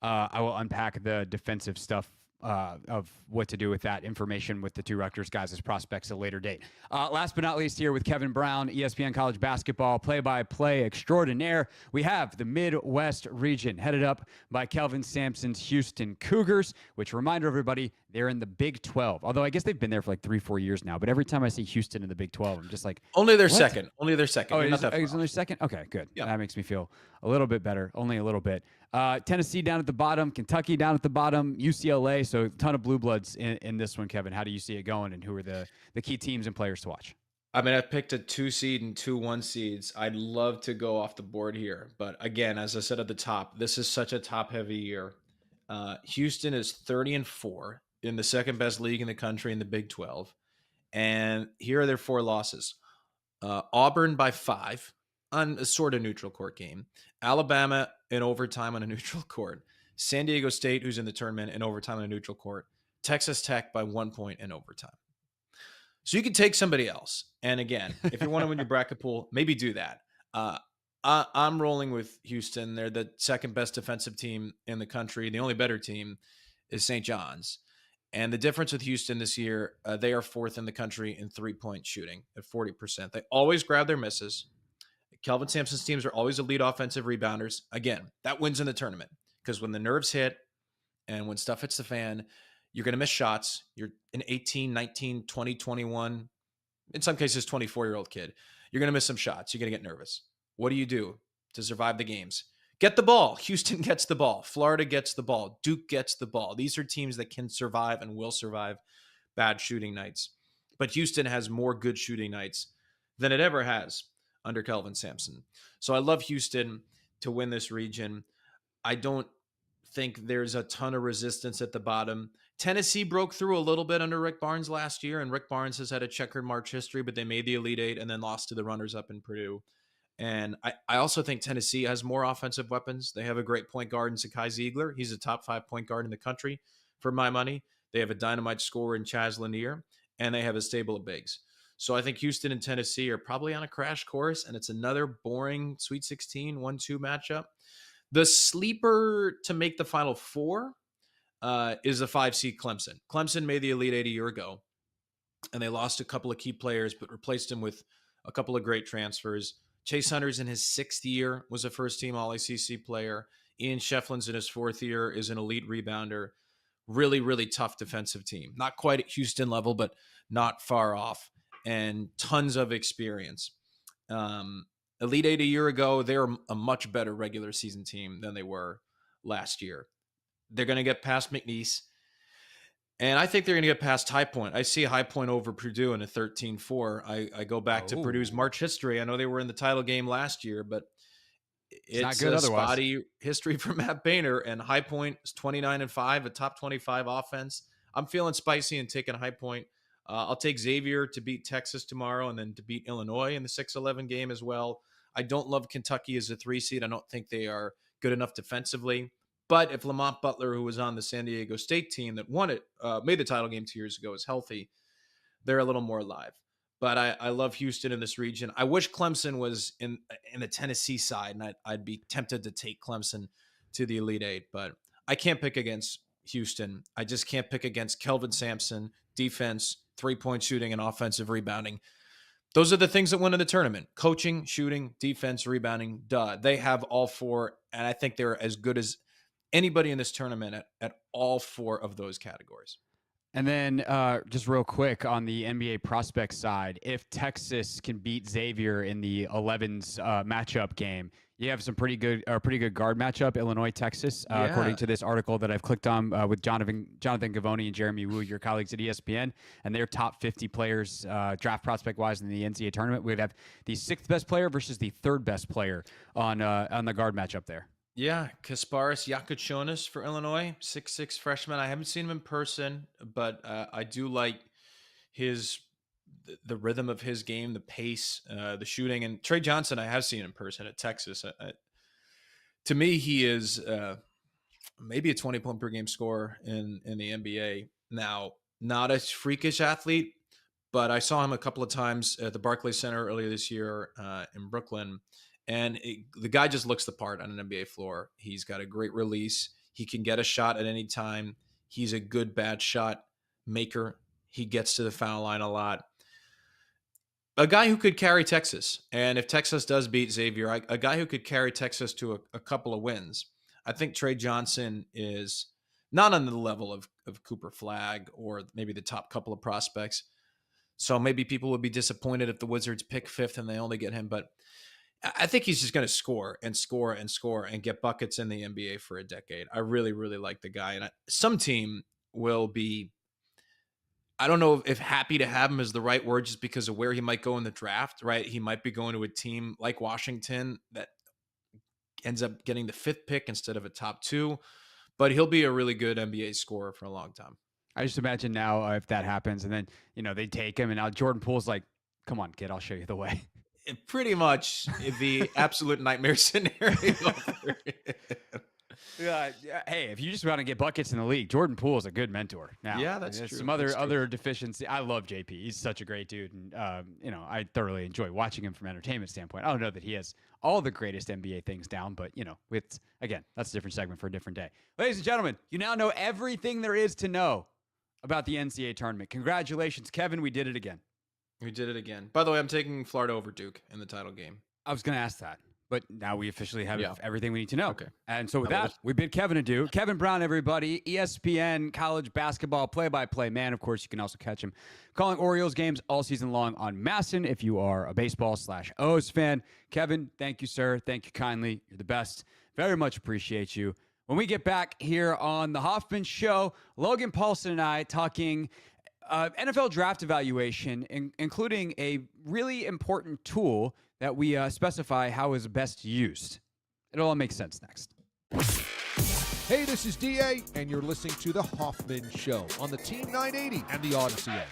I will unpack the defensive stuff of what to do with that information with the 2 Rutgers guys as prospects at a later date. Last but not least, here with Kevin Brown, ESPN College Basketball play-by-play extraordinaire, we have the Midwest region headed up by Kelvin Sampson's Houston Cougars, which, reminder everybody, they're in the Big 12. Although I guess they've been there for like 3-4 years now, but every time I see Houston in the Big 12, I'm just like, only their second. Only their second. Oh, it's only second? Okay, good. Yeah. That makes me feel a little bit better, only a little bit. Tennessee down at the bottom, Kentucky down at the bottom, UCLA. So a ton of blue bloods in this one, Kevin. How do you see it going, and who are the key teams and players to watch? I mean, I picked a 2 seed and 2 1 seeds. I'd love to go off the board here. But again, as I said at the top, this is such a top heavy year. Houston is 30-4 in the second best league in the country in the Big 12. And here are their 4 losses. Auburn by 5 on a sort of neutral court game. Alabama in overtime on a neutral court. San Diego State, who's in the tournament, in overtime on a neutral court. Texas Tech by 1 point in overtime. So you could take somebody else. And again, if you want to win your bracket pool, maybe do that. I'm rolling with Houston. They're the second best defensive team in the country. The only better team is St. John's. And the difference with Houston this year, they are 4th in the country in 3-point shooting at 40%. They always grab their misses. Kelvin Sampson's teams are always elite offensive rebounders. Again, that wins in the tournament because when the nerves hit and when stuff hits the fan, you're going to miss shots. You're an 18, 19, 20, 21, in some cases 24-year-old kid. You're going to miss some shots. You're going to get nervous. What do you do to survive the games? Get the ball. Houston gets the ball. Florida gets the ball. Duke gets the ball. These are teams that can survive and will survive bad shooting nights. But Houston has more good shooting nights than it ever has under Kelvin Sampson. So I love Houston to win this region. I don't think there's a ton of resistance at the bottom. Tennessee broke through a little bit under Rick Barnes last year, and Rick Barnes has had a checkered March history, but they made the Elite Eight and then lost to the runners-up in Purdue. And I also think Tennessee has more offensive weapons. They have a great point guard in Zakai Ziegler. He's a top 5 point guard in the country for my money. They have a dynamite scorer in Chaz Lanier, and they have a stable of bigs. So I think Houston and Tennessee are probably on a crash course, and it's another boring Sweet 16 1-2 matchup. The sleeper to make the Final Four is the 5 seed Clemson. Clemson made the Elite Eight a year ago, and they lost a couple of key players, but replaced them with a couple of great transfers. Chase Hunter's in his 6th year, was a first-team All-ACC player. Ian Shefflin's in his 4th year, is an elite rebounder. Really, really tough defensive team. Not quite at Houston level, but not far off. And tons of experience. Elite Eight a year ago, they were a much better regular season team than they were last year. They're going to get past McNeese. And I think they're going to get past High Point. I see High Point over Purdue in a 13-4. I go back to Purdue's March history. I know they were in the title game last year, but it's not good otherwise. Spotty history for Matt Boehner. And High Point is 29-5, a top 25 offense. I'm feeling spicy and taking High Point. I'll take Xavier to beat Texas tomorrow and then to beat Illinois in the 6-11 game as well. I don't love Kentucky as a 3 seed. I don't think they are good enough defensively. But if Lamont Butler, who was on the San Diego State team that won it, made the title game 2 years ago, is healthy, they're a little more alive. But I love Houston in this region. I wish Clemson was in the Tennessee side, and I'd be tempted to take Clemson to the Elite Eight. But I can't pick against Houston. I just can't pick against Kelvin Sampson, defense, 3-point shooting, and offensive rebounding. Those are the things that win in the tournament. Coaching, shooting, defense, rebounding, They have all 4, and I think they're as good as anybody in this tournament at all 4 of those categories. And then just real quick on the NBA prospect side, if Texas can beat Xavier in the 11s matchup game, you have some pretty good guard matchup, Illinois, Texas, according to this article that I've clicked on with Jonathan Gavoni and Jeremy Wu, your colleagues at ESPN, and their top 50 players draft prospect-wise in the NCAA tournament. We'd have the 6th best player versus the 3rd best player on the guard matchup there. Yeah, Kasparis Yakuchonis for Illinois, 6'6" freshman. I haven't seen him in person, but I do like the rhythm of his game, the pace, the shooting. And Trey Johnson, I have seen in person at Texas. To me, he is maybe a 20-point per game scorer in the NBA. Now, not a freakish athlete, but I saw him a couple of times at the Barclays Center earlier this year in Brooklyn. And the guy just looks the part on an NBA floor. He's got a great release. He can get a shot at any time. He's a good bad shot maker. He gets to the foul line a lot. A guy who could carry Texas. And if Texas does beat Xavier, a guy who could carry Texas to a couple of wins. I think Trey Johnson is not on the level of Cooper Flagg or maybe the top couple of prospects. So maybe people would be disappointed if the Wizards pick 5th and they only get him. But I think he's just going to score and score and score and get buckets in the NBA for a decade. I really, really like the guy. And some team will be, I don't know if happy to have him is the right word, just because of where he might go in the draft, right? He might be going to a team like Washington that ends up getting the 5th pick instead of a top 2, but he'll be a really good NBA scorer for a long time. I just imagine now if that happens and then, they take him and now Jordan Poole's like, come on, kid, I'll show you the way. Pretty much the absolute nightmare scenario. Yeah. Hey, if you just want to get buckets in the league, Jordan Poole is a good mentor. Now, yeah, that's true. Some other deficiency. I love JP. He's such a great dude, and I thoroughly enjoy watching him from an entertainment standpoint. I don't know that he has all the greatest NBA things down, but again, that's a different segment for a different day. Ladies and gentlemen, you now know everything there is to know about the NCAA tournament. Congratulations, Kevin. We did it again. We did it again. By the way, I'm taking Florida over Duke in the title game. I was going to ask that, but now we officially have everything we need to know. Okay. And so with that, we bid Kevin adieu. Kevin Brown, everybody, ESPN college basketball play-by-play man. Of course, you can also catch him calling Orioles games all season long on MASN if you are a baseball/O's fan. Kevin, thank you, sir. Thank you kindly. You're the best. Very much appreciate you. When we get back here on the Hoffman Show, Logan Paulsen and I talking NFL draft evaluation, including a really important tool that we specify how is best used. It'll all make sense next. Hey, this is DA, and you're listening to The Hoffman Show on the Team 980 and the Odyssey app.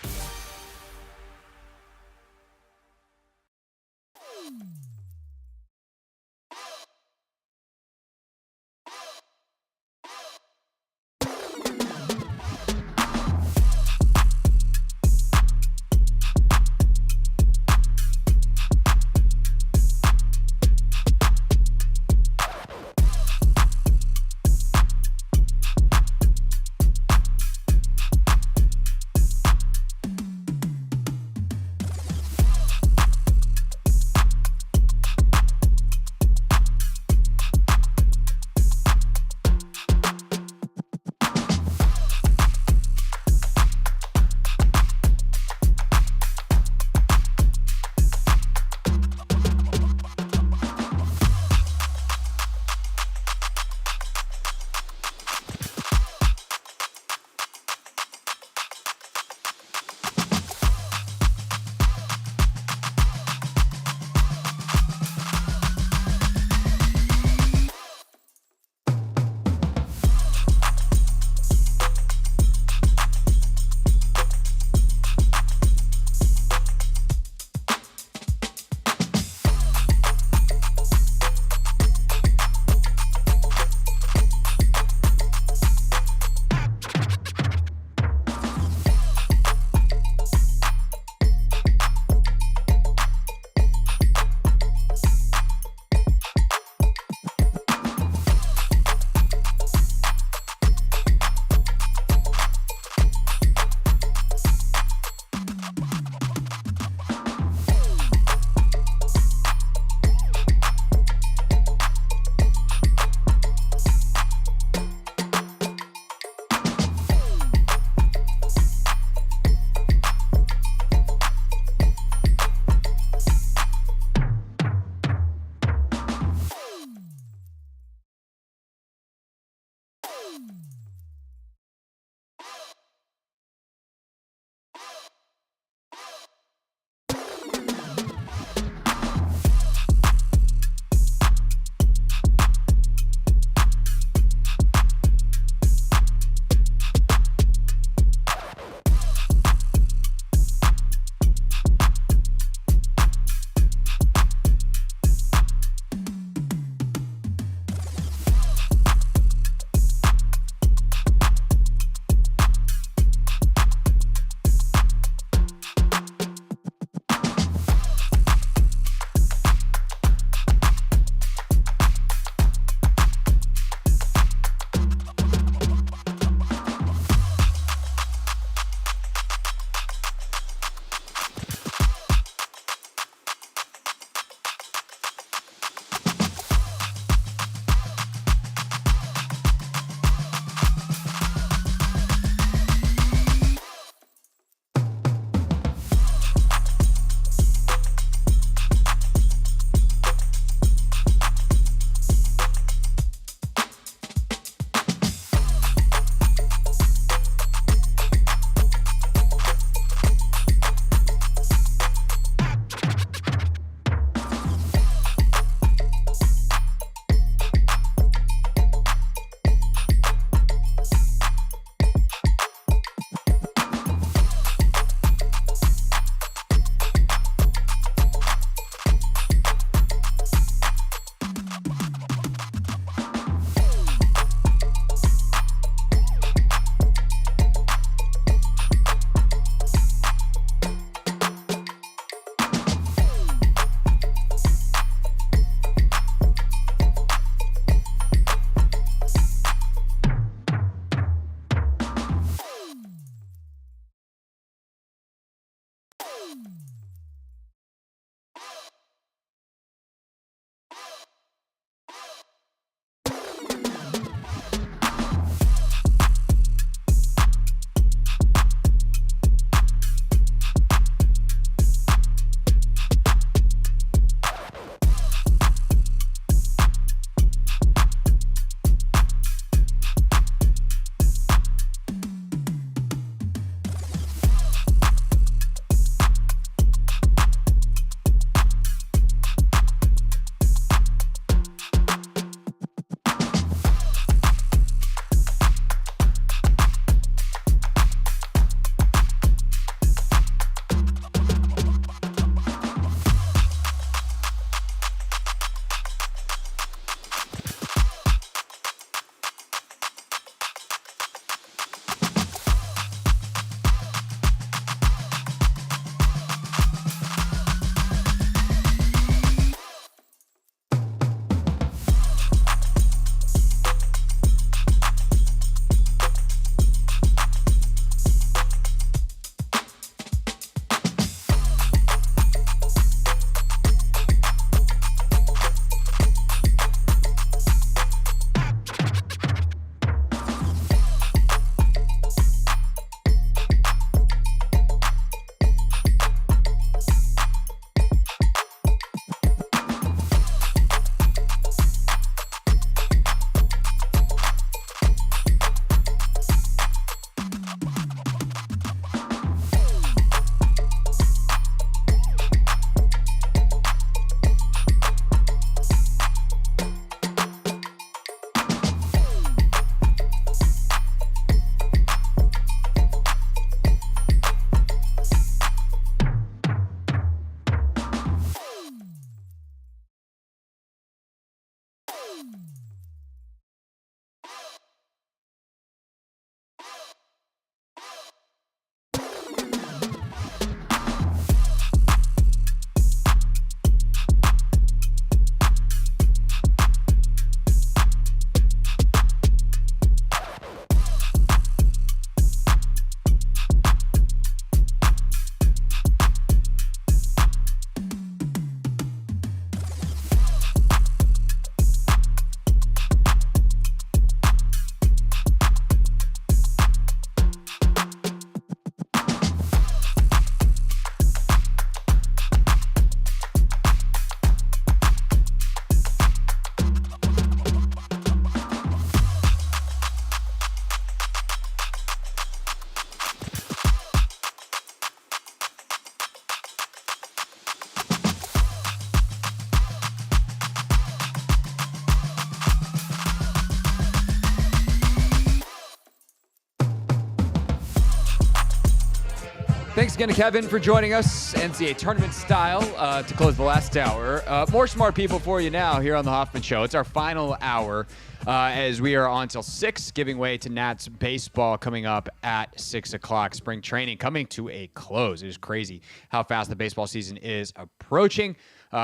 Thanks again to Kevin for joining us, NCAA Tournament style, to close the last hour. More smart people for you now here on the Hoffman Show. It's our final hour as we are on till 6, giving way to Nats baseball coming up at 6 o'clock. Spring training coming to a close. It is crazy how fast the baseball season is approaching.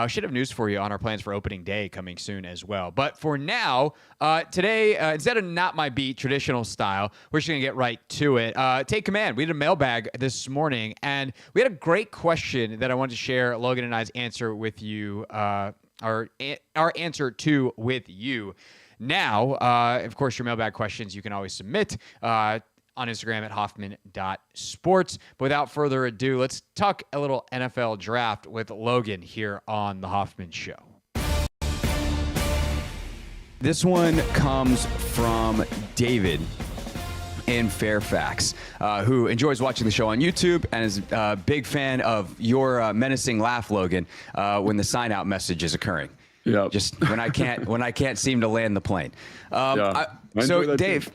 Should have news for you on our plans for opening day coming soon as well. But for now, today, instead of Not My Beat traditional style, we're just going to get right to it. Take command. We did a mailbag this morning, and we had a great question that I wanted to share Logan and I's answer with you, our answer to with you. Now, of course, your mailbag questions you can always submit on Instagram at Hoffman.sports. But without further ado, let's talk a little NFL draft with Logan here on the Hoffman Show. This one comes from David in Fairfax, who enjoys watching the show on YouTube and is a big fan of your menacing laugh, Logan, when the sign-out message is occurring. Yeah. Just when I can't seem to land the plane. So Dave.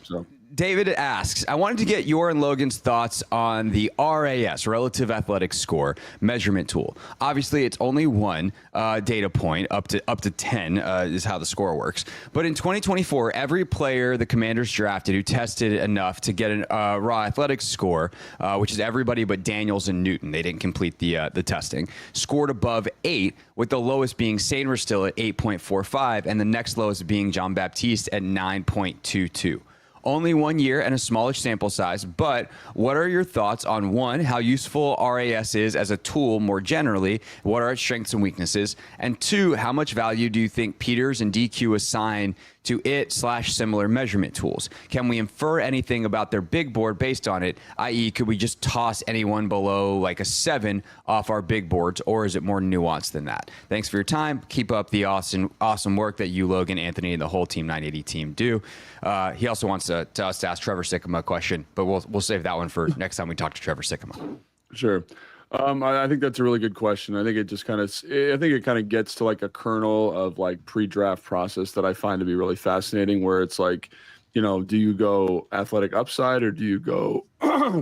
David asks, I wanted to get your and Logan's thoughts on the RAS, Relative Athletic Score, measurement tool. Obviously, it's only one data point, up to 10 is how the score works. But in 2024, every player the Commanders drafted who tested enough to get a raw athletic score, which is everybody but Daniels and Newton, they didn't complete the testing, scored above 8, with the lowest being Sainristil still at 8.45, and the next lowest being John Baptiste at 9.22. Only 1 year and a smallish sample size, but what are your thoughts on, one, how useful RAS is as a tool more generally? What are its strengths and weaknesses? And two, how much value do you think Peters and DQ assign to it/similar measurement tools? Can we infer anything about their big board based on it? I.e., could we just toss anyone below like a 7 off our big boards, or is it more nuanced than that? Thanks for your time. Keep up the awesome work that you, Logan, Anthony, and the whole Team 980 team do. He also wants us to ask Trevor Sikkema a question, but we'll save that one for next time we talk to Trevor Sikkema. Sure. I think that's a really good question. I think it just kind of gets to like a kernel of like pre-draft process that I find to be really fascinating, where it's like, do you go athletic upside or do you go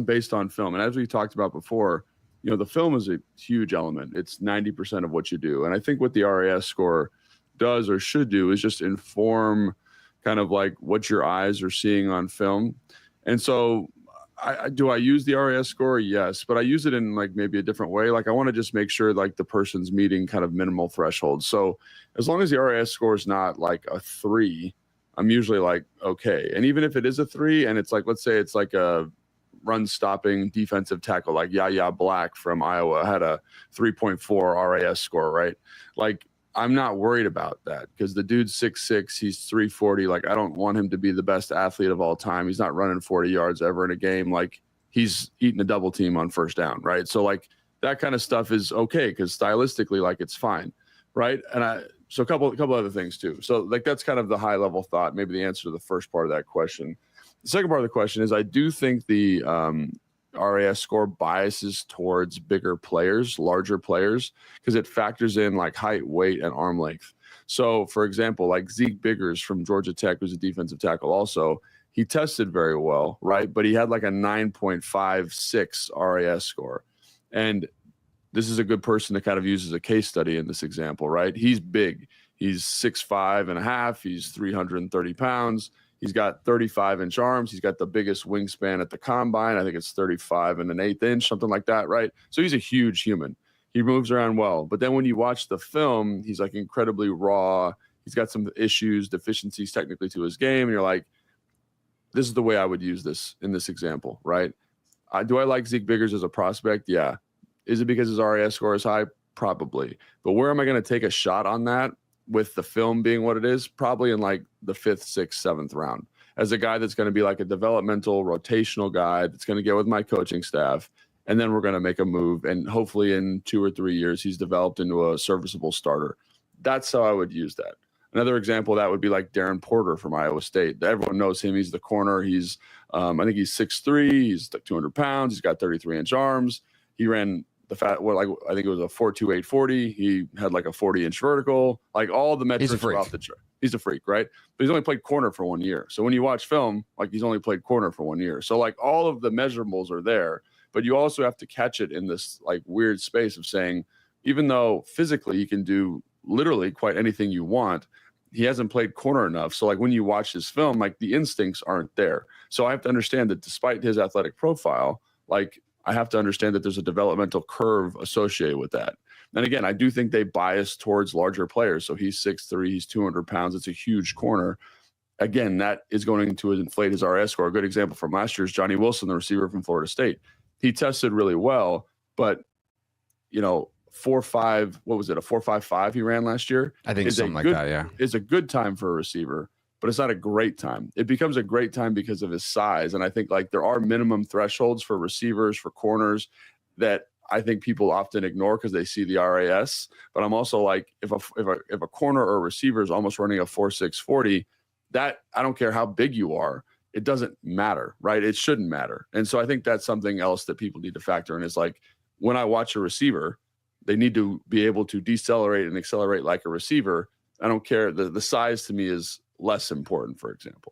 based on film? And as we talked about before, the film is a huge element. It's 90% of what you do. And I think what the RAS score does or should do is just inform kind of like what your eyes are seeing on film. And so do I use the RAS score? Yes, but I use it in like maybe a different way. Like I want to just make sure like the person's meeting kind of minimal thresholds. So as long as the RAS score is not like a 3, I'm usually like, okay. And even if it is a 3 and it's like, let's say it's like a run stopping defensive tackle, like Yaya Black from Iowa had a 3.4 RAS score, right? Like I'm not worried about that because the dude's 6'6", he's 340. Like, I don't want him to be the best athlete of all time. He's not running 40 yards ever in a game. Like, he's eating a double team on first down, right? So, like, that kind of stuff is okay because stylistically, like, it's fine, right? And so a couple other things too. So, like, that's kind of the high level thought, maybe the answer to the first part of that question. The second part of the question is I do think the RAS score biases towards bigger players, larger players, because it factors in like height, weight, and arm length. So, for example, like Zeke Biggers from Georgia Tech, who's a defensive tackle also, he tested very well, right? But he had like a 9.56 RAS score. And this is a good person to kind of use as a case study in this example, right? He's big. He's 6'5.5". He's 330 pounds. He's got 35-inch arms. He's got the biggest wingspan at the combine. I think it's 35 1/8 inch, something like that, right? So he's a huge human. He moves around well. But then when you watch the film, he's like incredibly raw. He's got some issues, deficiencies technically to his game. And you're like, this is the way I would use this in this example, right? Do I like Zeke Biggers as a prospect? Yeah. Is it because his RAS score is high? Probably. But where am I going to take a shot on that? With the film being what it is, probably in like the 5th, 6th, 7th round, as a guy that's going to be like a developmental, rotational guy that's going to get with my coaching staff. And then we're going to make a move. And hopefully in 2 or 3 years, he's developed into a serviceable starter. That's how I would use that. Another example of that would be like Darren Porter from Iowa State. Everyone knows him. He's the corner. He's, I think he's 6'3". He's like 200 pounds. He's got 33-inch arms. He ran I think it was a 4.28 40. He had like a 40-inch vertical. Like all the metrics are off the chart. He's a freak, right? But he's only played corner for 1 year. So when you watch film, like he's only played corner for 1 year. So like all of the measurables are there, but you also have to catch it in this like weird space of saying, even though physically he can do literally quite anything you want, he hasn't played corner enough. So like when you watch his film, like the instincts aren't there. So I have to understand that despite his athletic profile, like I have to understand that there's a developmental curve associated with that. And again, I do think they bias towards larger players. So he's 6'3", he's 200 pounds. It's a huge corner. Again, that is going to inflate his RS score. A good example from last year is Johnny Wilson, the receiver from Florida State. He tested really well, but 4.5, what was it? A 4.55 he ran last year. I think something like that. Yeah, is a good time for a receiver, but it's not a great time. It becomes a great time because of his size, and I think like there are minimum thresholds for receivers, for corners, that I think people often ignore because they see the RAS. But I'm also like, if a corner or a receiver is almost running a 4.6 40, that I don't care how big you are, it doesn't matter, right? It shouldn't matter. And so I think that's something else that people need to factor in is like when I watch a receiver, they need to be able to decelerate and accelerate like a receiver. I don't care. The size to me is less important, for example.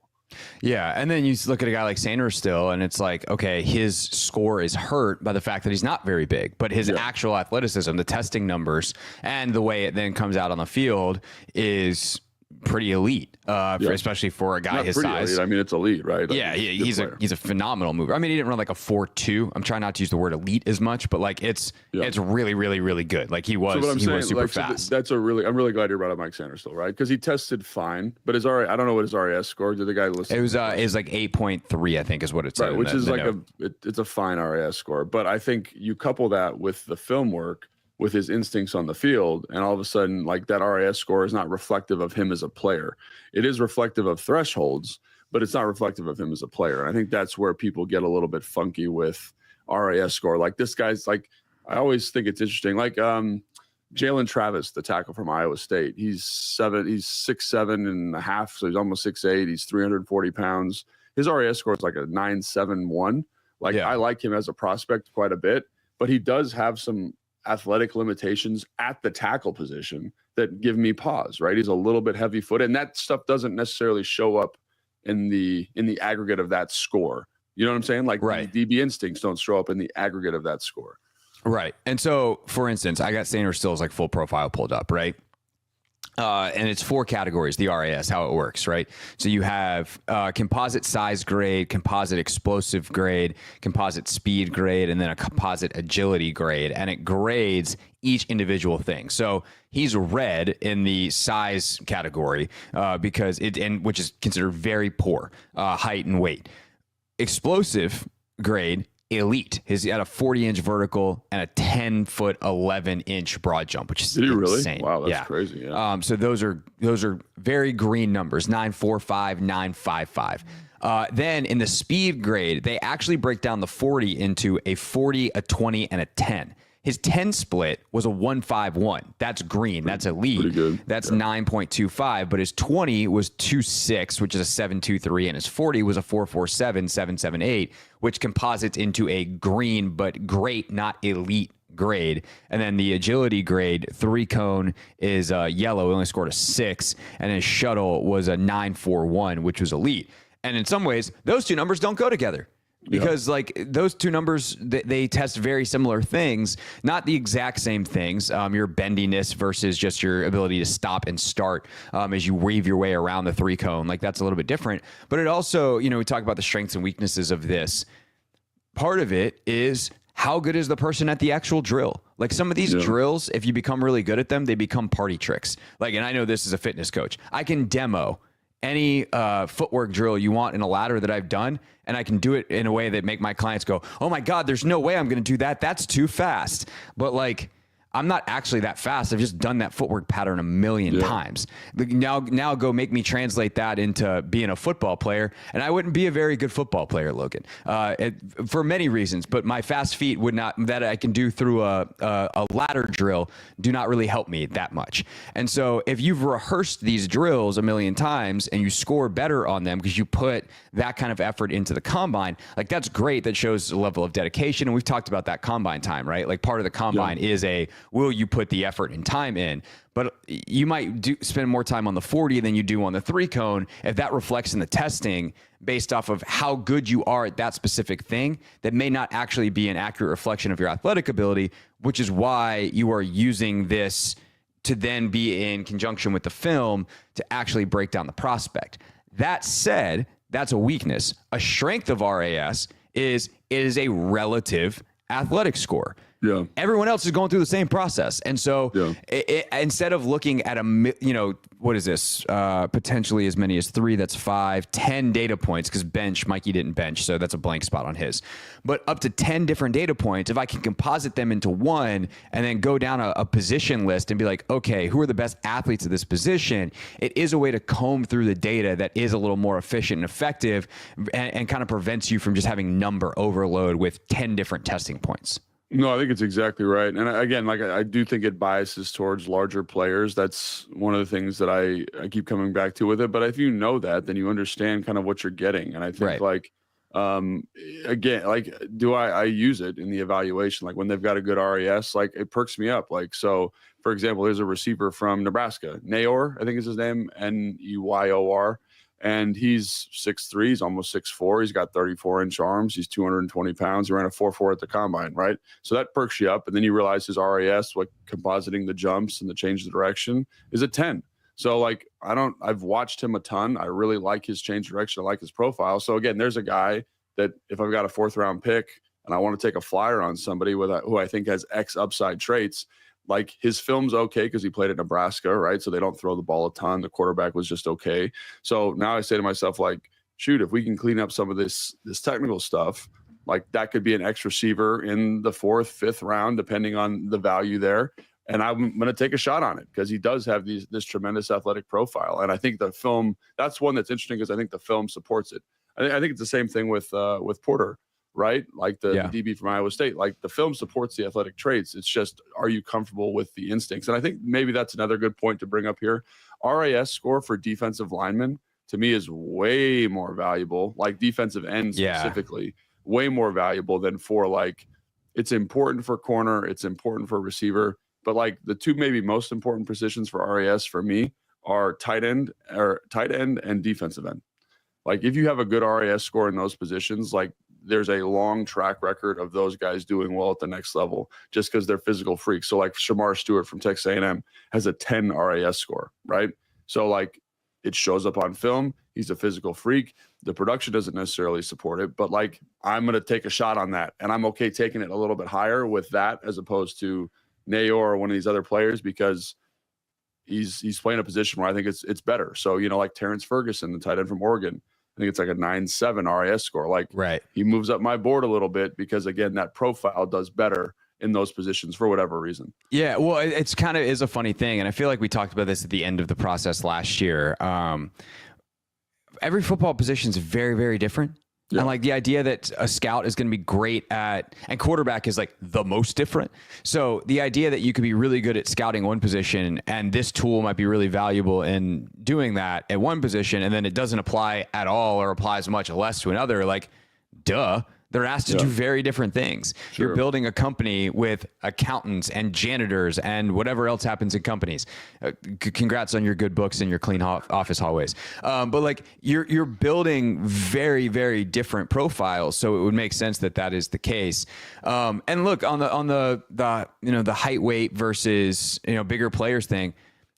Yeah, and then you look at a guy like Sanders still, and it's like, okay, his score is hurt by the fact that he's not very big, but his actual athleticism, the testing numbers, and the way it then comes out on the field is pretty elite, especially for a guy Not his pretty size. Elite. I mean, it's elite, right? Yeah, like, he's a phenomenal mover. I mean, he didn't run like a 4.2. I'm trying not to use the word elite as much, but like it's really, really, really good. Like he was super fast. I'm really glad you brought up Mike Sanders still, right? Because he tested fine, but his I don't know what his RAS score. Did the guy listen? It was like 8.3, I think, is what it said. Right, which is like it's a fine RAS score. But I think you couple that with the film work, with his instincts on the field, and all of a sudden, like that RAS score is not reflective of him as a player. It is reflective of thresholds, but it's not reflective of him as a player. And I think that's where people get a little bit funky with RAS score. Like this guy's like, I always think it's interesting. Like Jalen Travis, the tackle from Iowa State, he's 6'7" and a half, so he's almost 6'8". He's 340 pounds. His RAS score is like a 9.71. Like I like him as a prospect quite a bit, but he does have some athletic limitations at the tackle position that give me pause, right? He's a little bit heavy footed, and that stuff doesn't necessarily show up in the aggregate of that score. You know what I'm saying? Like the DB instincts don't show up in the aggregate of that score. Right. And so, for instance, I got Sanders Stills like full profile pulled up, right? And it's 4 categories, the RAS, how it works, right? So you have composite size grade, composite explosive grade, composite speed grade, and then a composite agility grade. And it grades each individual thing. So he's red in the size category because which is considered very poor, height and weight. Explosive grade, elite. He's got a 40-inch vertical and a 10-foot, 11-inch broad jump, which is insane. Wow, that's crazy. Yeah. So those are very green numbers, 9.45, 9.55. Then in the speed grade, they actually break down the 40 into a 40, a 20, and a 10. His 10 split was a 1.51. That's green. That's elite. Pretty good. That's 9.25. But his 20 was 2.6, which is a 7.23, and his 40 was a 4.47, 7.78, which composites into a green but great, not elite grade. And then the agility grade, 3-cone is yellow. He only scored a 6, and his shuttle was a 9.41, which was elite. And in some ways, those two numbers don't go together. Because like those two numbers, they test very similar things, not the exact same things. Your bendiness versus just your ability to stop and start as you weave your way around the 3-cone. Like that's a little bit different. But it also, we talk about the strengths and weaknesses of this. Part of it is how good is the person at the actual drill? Like some of these drills, if you become really good at them, they become party tricks. Like, and I know this as a fitness coach, I can demo any footwork drill you want in a ladder that I've done, and I can do it in a way that make my clients go, oh my God, there's no way I'm going to do that. That's too fast. But like, I'm not actually that fast. I've just done that footwork pattern a million times. Now go make me translate that into being a football player, and I wouldn't be a very good football player, Logan, for many reasons. But my fast feet would not, that I can do through a ladder drill, do not really help me that much. And so if you've rehearsed these drills a million times and you score better on them because you put that kind of effort into the combine, like that's great. That shows a level of dedication. And we've talked about that combine time, right? Like part of the combine is will you put the effort and time in? But you might spend more time on the 40 than you do on the 3-cone. If that reflects in the testing, based off of how good you are at that specific thing that may not actually be an accurate reflection of your athletic ability, which is why you are using this to then be in conjunction with the film to actually break down the prospect. That said, that's a weakness. A strength of RAS is it is a relative athletic score. Yeah. Everyone else is going through the same process. And so instead of looking at what is this? Potentially as many as 3, that's 5, 10 data points, because Mikey didn't bench, so that's a blank spot on his. But up to 10 different data points, if I can composite them into one and then go down a position list and be like, okay, who are the best athletes at this position? It is a way to comb through the data that is a little more efficient and effective and kind of prevents you from just having number overload with 10 different testing points. No, I think it's exactly right. And again, like I do think it biases towards larger players. That's one of the things that I keep coming back to with it. But if you know that, then you understand kind of what you're getting. And I think again, like, do I use it in the evaluation? Like when they've got a good RAS, like it perks me up. Like, so for example, there's a receiver from Nebraska, Nayor, I think is his name, Neyor. And he's 6'3", he's almost 6'4". He's got 34-inch arms. He's 220 pounds. He ran a 4.4 at the combine, right? So that perks you up. And then you realize his RAS, like compositing the jumps and the change of direction, is a 10. So like, I've watched him a ton. I really like his change of direction. I like his profile. So again, there's a guy that if I've got a 4th round pick and I want to take a flyer on somebody who I think has X upside traits, like his film's okay because he played at Nebraska, right? So they don't throw the ball a ton. The quarterback was just okay. So now I say to myself, like, shoot, if we can clean up some of this technical stuff, like that could be an X receiver in the 4th, 5th round, depending on the value there. And I'm going to take a shot on it because he does have this tremendous athletic profile. And I think the film, that's one that's interesting because I think the film supports it. I think it's the same thing with Porter, right? Like the DB from Iowa State, like the film supports the athletic traits. It's just, are you comfortable with the instincts? And I think maybe that's another good point to bring up here. RAS score for defensive linemen to me is way more valuable, like defensive end specifically, way more valuable than for like, it's important for corner, it's important for receiver, but like the 2 maybe most important positions for RAS for me are tight end and defensive end. Like if you have a good RAS score in those positions, like there's a long track record of those guys doing well at the next level just because they're physical freaks. So like Shamar Stewart from Texas A&M has a 10 RAS score, right? So like it shows up on film. He's a physical freak. The production doesn't necessarily support it, but like I'm going to take a shot on that. And I'm okay taking it a little bit higher with that as opposed to Nayor or one of these other players because he's playing a position where I think it's better. So, like Terrence Ferguson, the tight end from Oregon, I think it's like a 9.7 RAS score. Like he moves up my board a little bit because again, that profile does better in those positions for whatever reason. Yeah. Well, it's kind of is a funny thing. And I feel like we talked about this at the end of the process last year. Every football position is very, very different. Yeah. And like the idea that a scout is going to be great at, and quarterback is like the most different. So the idea that you could be really good at scouting one position and this tool might be really valuable in doing that at one position, and then it doesn't apply at all or applies much less to another, like, duh. They're asked to do very different things. Sure. You're building a company with accountants and janitors and whatever else happens in companies. Congrats on your good books and your clean office hallways. But like you're building very, very different profiles. So it would make sense that is the case. And look on the height, weight versus bigger players thing.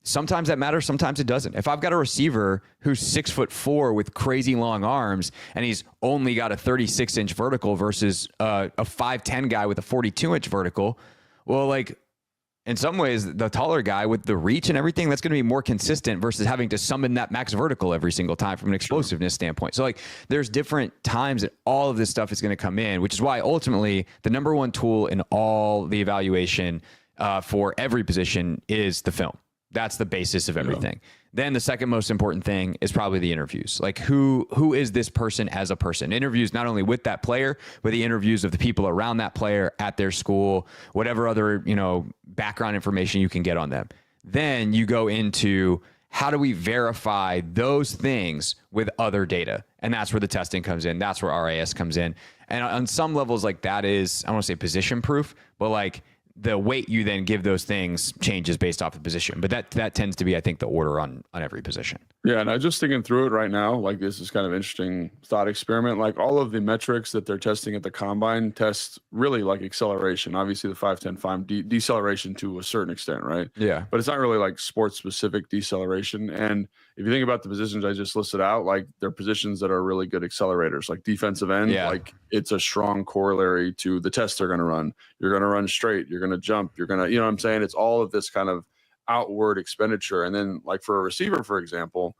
Sometimes that matters. Sometimes it doesn't. If I've got a receiver who's 6'4" with crazy long arms and he's only got a 36-inch vertical versus a 5'10" guy with a 42-inch vertical, well, like in some ways, the taller guy with the reach and everything, that's going to be more consistent versus having to summon that max vertical every single time from an explosiveness standpoint. So like there's different times that all of this stuff is going to come in, which is why ultimately the number one tool in all the evaluation for every position is the film. That's the basis of everything. Yeah. Then the second most important thing is probably the interviews. Like who is this person as a person? Interviews not only with that player, but the interviews of the people around that player at their school, whatever other, background information you can get on them. Then you go into how do we verify those things with other data? And that's where the testing comes in. That's where RAS comes in. And on some levels, like that is, I don't want to say position proof, but like the weight you then give those things changes based off the position. But that tends to be, I think, the order on every position. Yeah, and I'm just thinking through it right now. Like, this is kind of interesting thought experiment. Like, all of the metrics that they're testing at the combine test really like acceleration. Obviously, the 5-10-5 deceleration to a certain extent, right? Yeah. But it's not really like sports specific deceleration. And if you think about the positions I just listed out, like, they're positions that are really good accelerators, like defensive end. Yeah. Like, it's a strong corollary to the test they're going to run. You're going to run straight. You're going to jump. You're going to, you know what I'm saying? It's all of this kind of outward expenditure. And then, like, for a receiver, for example,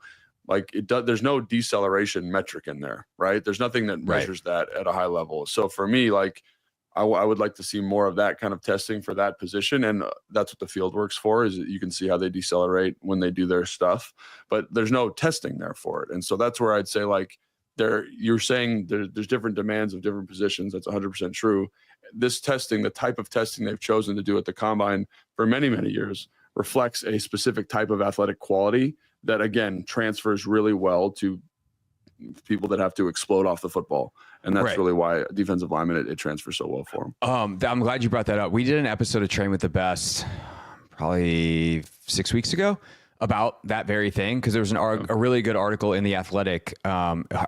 like, there's no deceleration metric in there, right? There's nothing that measures that at a high level. So for me, like, I would like to see more of that kind of testing for that position. And that's what the field works for, is that you can see how they decelerate when they do their stuff, but there's no testing there for it. And so that's where I'd say, like, you're saying there's different demands of different positions. That's 100% true. This testing, the type of testing they've chosen to do at the combine for many, many years, reflects a specific type of athletic quality that, again, transfers really well to people that have to explode off the football. And that's really why defensive lineman, it transfers so well for them. I'm glad you brought that up. We did an episode of Train with the Best probably 6 weeks ago about that very thing, because there was a really good article in The Athletic.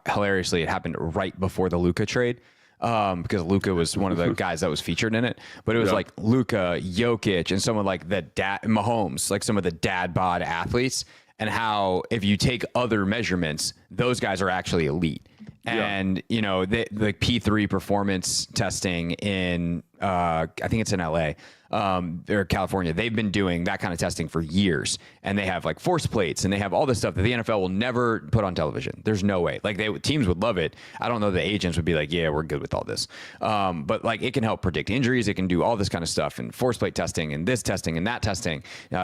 Hilariously, it happened right before the Luka trade, because Luka was one of the guys that was featured in it. But it was like Luka, Jokic, and someone like Mahomes, like some of the dad bod athletes, and how if you take other measurements, those guys are actually elite. And, you know, the P3 performance testing in, I think it's in LA, or California, they've been doing that kind of testing for years. And they have like force plates, and they have all this stuff that the NFL will never put on television. There's no way. Like, teams would love it. I don't know, the agents would be like, yeah, we're good with all this. But like, it can help predict injuries. It can do all this kind of stuff, and force plate testing, and this testing, and that testing,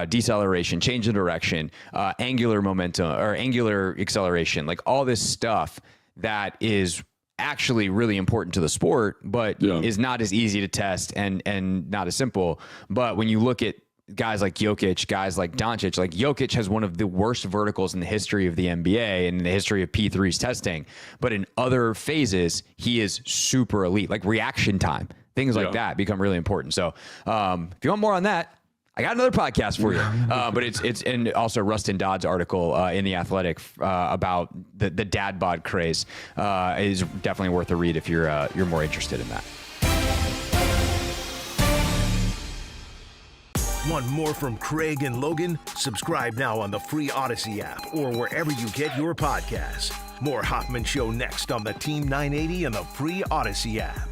deceleration, change of direction, angular momentum or angular acceleration, like all this stuff that is actually really important to the sport, but is not as easy to test and not as simple. But when you look at guys like Jokic, guys like Doncic, like Jokic has one of the worst verticals in the history of the NBA and in the history of P3's testing. But in other phases, he is super elite, like reaction time, things like that become really important. So if you want more on that, I got another podcast for you, but it's and also Rustin Dodd's article in The Athletic about the dad bod craze is definitely worth a read if you're more interested in that. Want more from Craig and Logan? Subscribe now on the free Odyssey app or wherever you get your podcasts. More Hoffman Show next on the Team 980 and the free Odyssey app.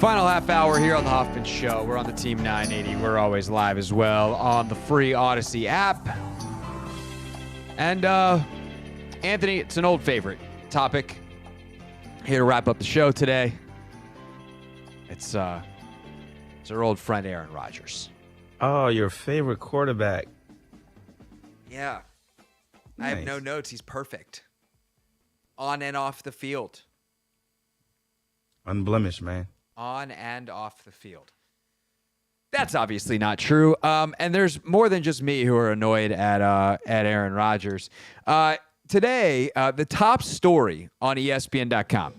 Final half hour here on the Hoffman Show. We're on the Team 980. We're always live as well on the free Odyssey app. And Anthony, it's an old favorite topic. Here to wrap up the show today. It's our old friend Aaron Rodgers. Oh, your favorite quarterback. Yeah. Nice. I have no notes. He's perfect. On and off the field. Unblemished, man. On and off the field. That's obviously not true. And there's more than just me who are annoyed at Aaron Rodgers. Today, the top story on ESPN.com.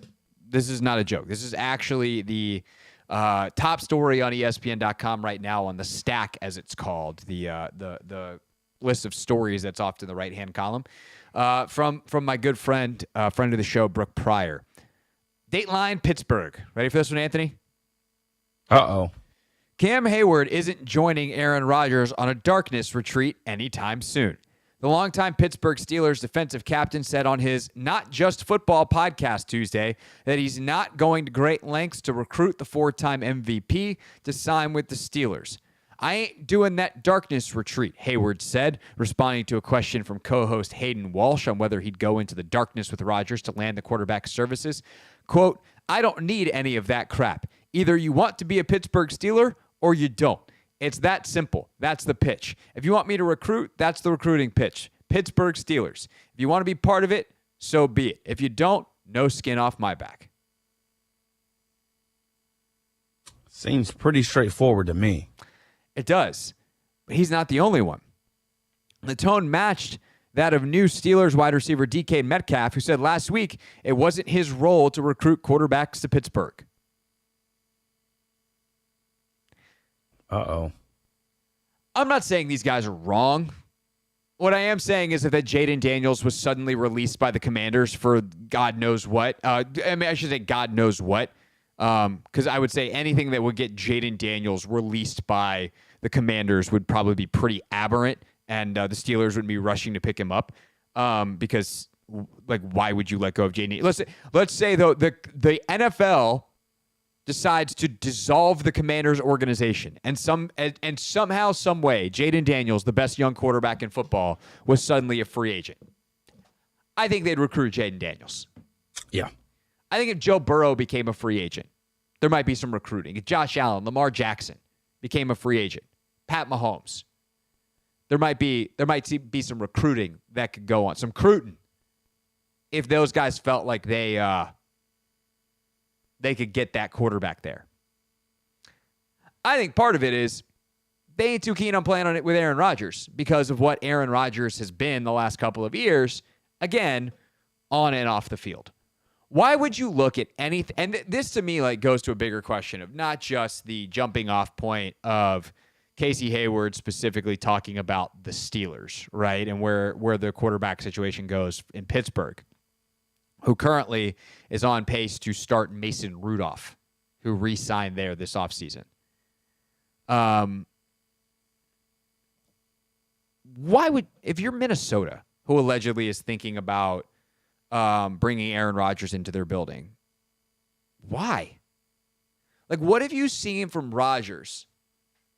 This is not a joke. This is actually the top story on ESPN.com right now on the stack, as it's called, the list of stories that's off to the right-hand column, from my good friend of the show, Brooke Pryor. Dateline Pittsburgh. Ready for this one, Anthony? Uh-oh. Cam Hayward isn't joining Aaron Rodgers on a darkness retreat anytime soon. The longtime Pittsburgh Steelers defensive captain said on his Not Just Football podcast Tuesday that he's not going to great lengths to recruit the four-time MVP to sign with the Steelers. I ain't doing that darkness retreat, Hayward said, responding to a question from co-host Hayden Walsh on whether he'd go into the darkness with Rodgers to land the quarterback's services. Quote, I don't need any of that crap. Either you want to be a Pittsburgh Steeler or you don't. It's that simple. That's the pitch. If you want me to recruit, that's the recruiting pitch. Pittsburgh Steelers. If you want to be part of it, so be it. If you don't, no skin off my back. Seems pretty straightforward to me. It does. But he's not the only one. The tone matched that of new Steelers wide receiver DK Metcalf, who said last week it wasn't his role to recruit quarterbacks to Pittsburgh. Uh-oh. I'm not saying these guys are wrong. What I am saying is that Jaden Daniels was suddenly released by the Commanders for God knows what. I should say God knows what. Because I would say anything that would get Jaden Daniels released by the Commanders would probably be pretty aberrant, and the Steelers would be rushing to pick him up. Because, why would you let go of Jaden? Let's say, though, the NFL decides to dissolve the Commanders organization, and somehow, some way, Jaden Daniels, the best young quarterback in football, was suddenly a free agent. I think they'd recruit Jaden Daniels. Yeah. I think if Joe Burrow became a free agent, there might be some recruiting. If Josh Allen, Lamar Jackson became a free agent, Pat Mahomes, there might be some recruiting that could go on, some recruiting, if those guys felt like they could get that quarterback there. I think part of it is they ain't too keen on playing on it with Aaron Rodgers because of what Aaron Rodgers has been the last couple of years, again, on and off the field. Why would you look at anything? And this to me goes to a bigger question of not just the jumping off point of Casey Hayward specifically talking about the Steelers, right? And where the quarterback situation goes in Pittsburgh, who currently is on pace to start Mason Rudolph, who re-signed there this offseason. If you're Minnesota, who allegedly is thinking about bringing Aaron Rodgers into their building, why? What have you seen from Rodgers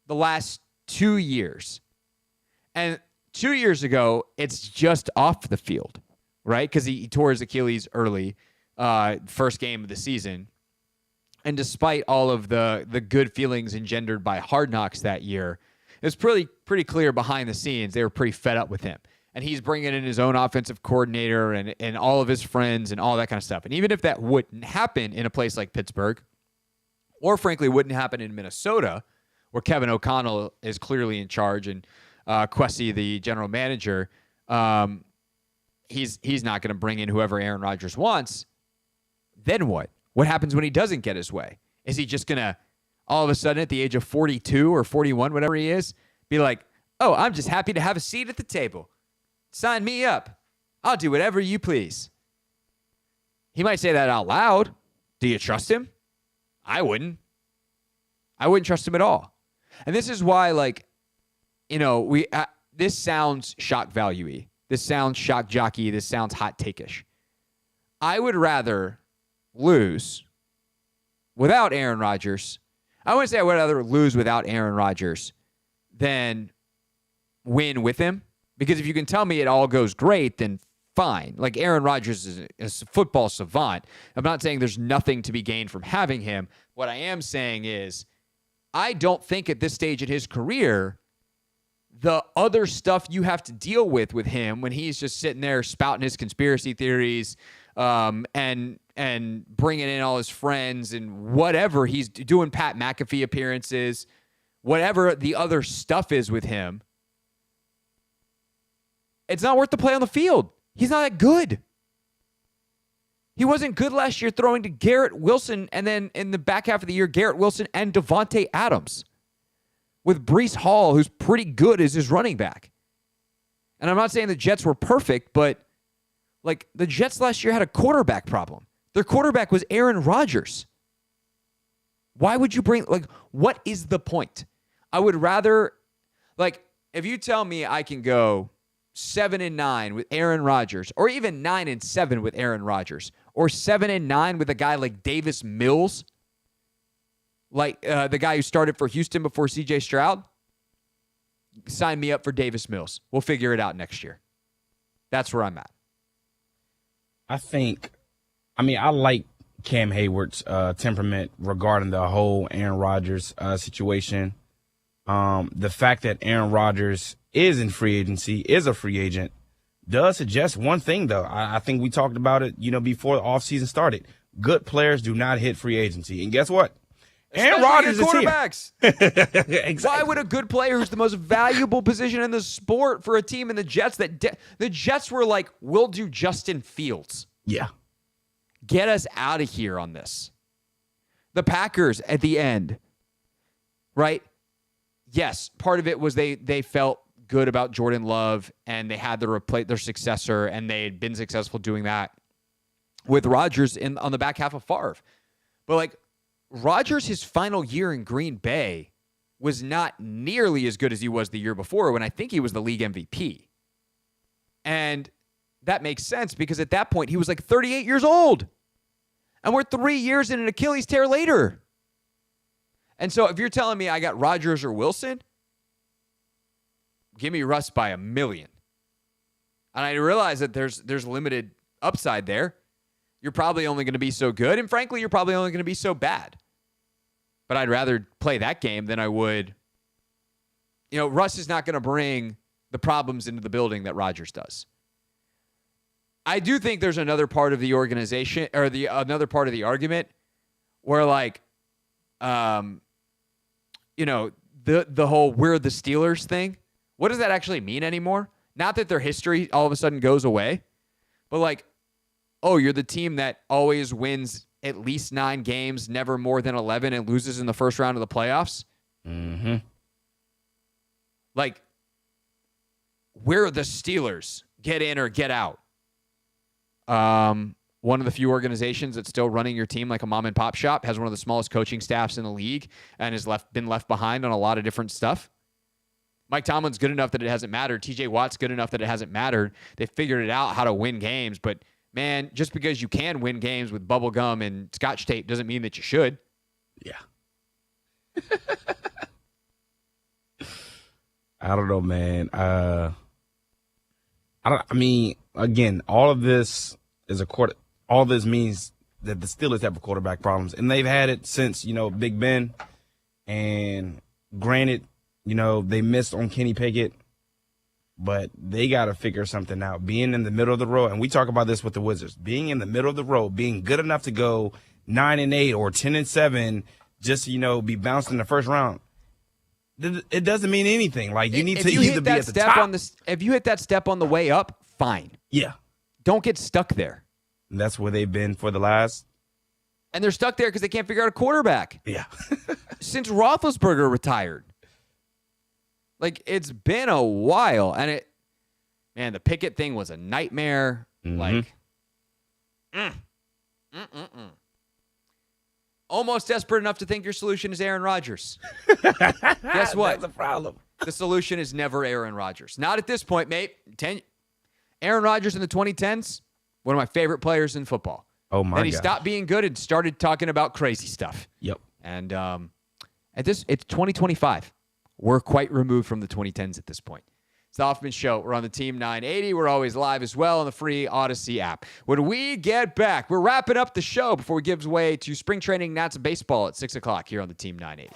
the last 2 years? And 2 years ago, it's just off the field, right? Because he tore his Achilles early, first game of the season. And despite all of the good feelings engendered by Hard Knocks that year, it was pretty clear behind the scenes they were pretty fed up with him. And he's bringing in his own offensive coordinator and all of his friends and all that kind of stuff. And even if that wouldn't happen in a place like Pittsburgh, or frankly wouldn't happen in Minnesota, where Kevin O'Connell is clearly in charge and Kwesi, the general manager, he's not going to bring in whoever Aaron Rodgers wants. Then what? What happens when he doesn't get his way? Is he just going to, all of a sudden at the age of 42 or 41, whatever he is, be like, oh, I'm just happy to have a seat at the table. Sign me up. I'll do whatever you please. He might say that out loud. Do you trust him? I wouldn't. I wouldn't trust him at all. And this is why, this sounds shock value-y. This sounds shock jockey. This sounds hot take-ish. I would rather lose without Aaron Rodgers. I wouldn't say I would rather lose without Aaron Rodgers than win with him. Because if you can tell me it all goes great, then fine. Like, Aaron Rodgers is a football savant. I'm not saying there's nothing to be gained from having him. What I am saying is I don't think at this stage in his career, the other stuff you have to deal with him when he's just sitting there spouting his conspiracy theories and bringing in all his friends and whatever he's doing, Pat McAfee appearances, whatever the other stuff is with him, it's not worth the play on the field. He's not that good. He wasn't good last year throwing to Garrett Wilson, and then in the back half of the year, Garrett Wilson and Devontae Adams, with Breece Hall, who's pretty good as his running back. And I'm not saying the Jets were perfect, but like, the Jets last year had a quarterback problem. Their quarterback was Aaron Rodgers. Why would you bring, like, what is the point? I would rather, like, if you tell me I can go 7-9 with Aaron Rodgers, or even 9-7 with Aaron Rodgers, or 7-9 with a guy like Davis Mills, like the guy who started for Houston before C.J. Stroud, sign me up for Davis Mills. We'll figure it out next year. That's where I'm at. I like Cam Hayward's temperament regarding the whole Aaron Rodgers situation. The fact that Aaron Rodgers is in free agency, is a free agent, does suggest one thing, though. I think we talked about it, before the offseason started. Good players do not hit free agency. And guess what? Aaron Rodgers is quarterbacks. Here. Exactly. Why would a good player who's the most valuable position in the sport for a team in the Jets the Jets were like, we'll do Justin Fields. Yeah. Get us out of here on this. The Packers at the end, right? Yes, part of it was they felt good about Jordan Love, and they had to replace their successor, and they had been successful doing that with Rodgers on the back half of Favre. But like, Rodgers, his final year in Green Bay was not nearly as good as he was the year before, when I think he was the league MVP. And that makes sense, because at that point he was like 38 years old, and we're 3 years in an Achilles tear later. And so if you're telling me I got Rodgers or Wilson, give me Russ by a million. And I realize that there's limited upside there. You're probably only going to be so good, and frankly, you're probably only going to be so bad. But I'd rather play that game than I would. Russ is not going to bring the problems into the building that Rodgers does. I do think there's another part of the organization, or another part of the argument, where like, the whole "we're the Steelers" thing. What does that actually mean anymore? Not that their history all of a sudden goes away, but like, oh, you're the team that always wins at least 9 games, never more than 11, and loses in the first round of the playoffs. Mm-hmm. Like, we're the Steelers. Get in or get out. One of the few organizations that's still running your team like a mom and pop shop, has one of the smallest coaching staffs in the league, and has been left behind on a lot of different stuff. Mike Tomlin's good enough that it hasn't mattered. TJ Watt's good enough that it hasn't mattered. They figured it out how to win games, but man, just because you can win games with bubble gum and scotch tape doesn't mean that you should. Yeah. I don't know, man. Again, all of this is all this means that the Steelers have quarterback problems, and they've had it since, Big Ben. And granted, they missed on Kenny Pickett, but they got to figure something out. Being in the middle of the road, and we talk about this with the Wizards, being in the middle of the road, being good enough to go 9-8 or 10-7, just be bounced in the first round. It doesn't mean anything. Like, you need to either be at the top. If you hit that step on the way up, fine. Yeah. Don't get stuck there. And that's where they've been for the last. And they're stuck there because they can't figure out a quarterback. Yeah. Since Roethlisberger retired. Like, it's been a while. And the Pickett thing was a nightmare. Mm-hmm. Like, almost desperate enough to think your solution is Aaron Rodgers. Guess what? That's a problem. The solution is never Aaron Rodgers. Not at this point, mate. Aaron Rodgers in the 2010s, one of my favorite players in football. Oh my Then he God. stopped being good and started talking about crazy stuff. Yep. And it's 2025. We're quite removed from the 2010s at this point. It's the Hoffman Show. We're on the Team 980. We're always live as well on the free Odyssey app. When we get back, we're wrapping up the show before we give way to spring training Nats baseball at 6 o'clock here on the Team 980.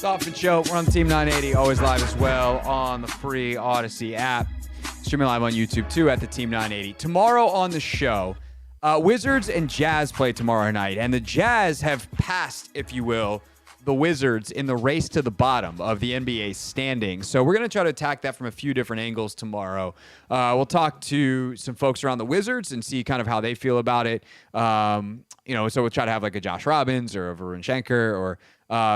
Hoffman Show. We're on the Team 980, always live as well on the free Odyssey app. Streaming live on YouTube, too, at the Team 980. Tomorrow on the show, Wizards and Jazz play tomorrow night, and the Jazz have passed, if you will, the Wizards in the race to the bottom of the NBA standings. So we're going to try to attack that from a few different angles tomorrow. We'll talk to some folks around the Wizards and see kind of how they feel about it. So we'll try to have like a Josh Robbins or a Varun Shankar or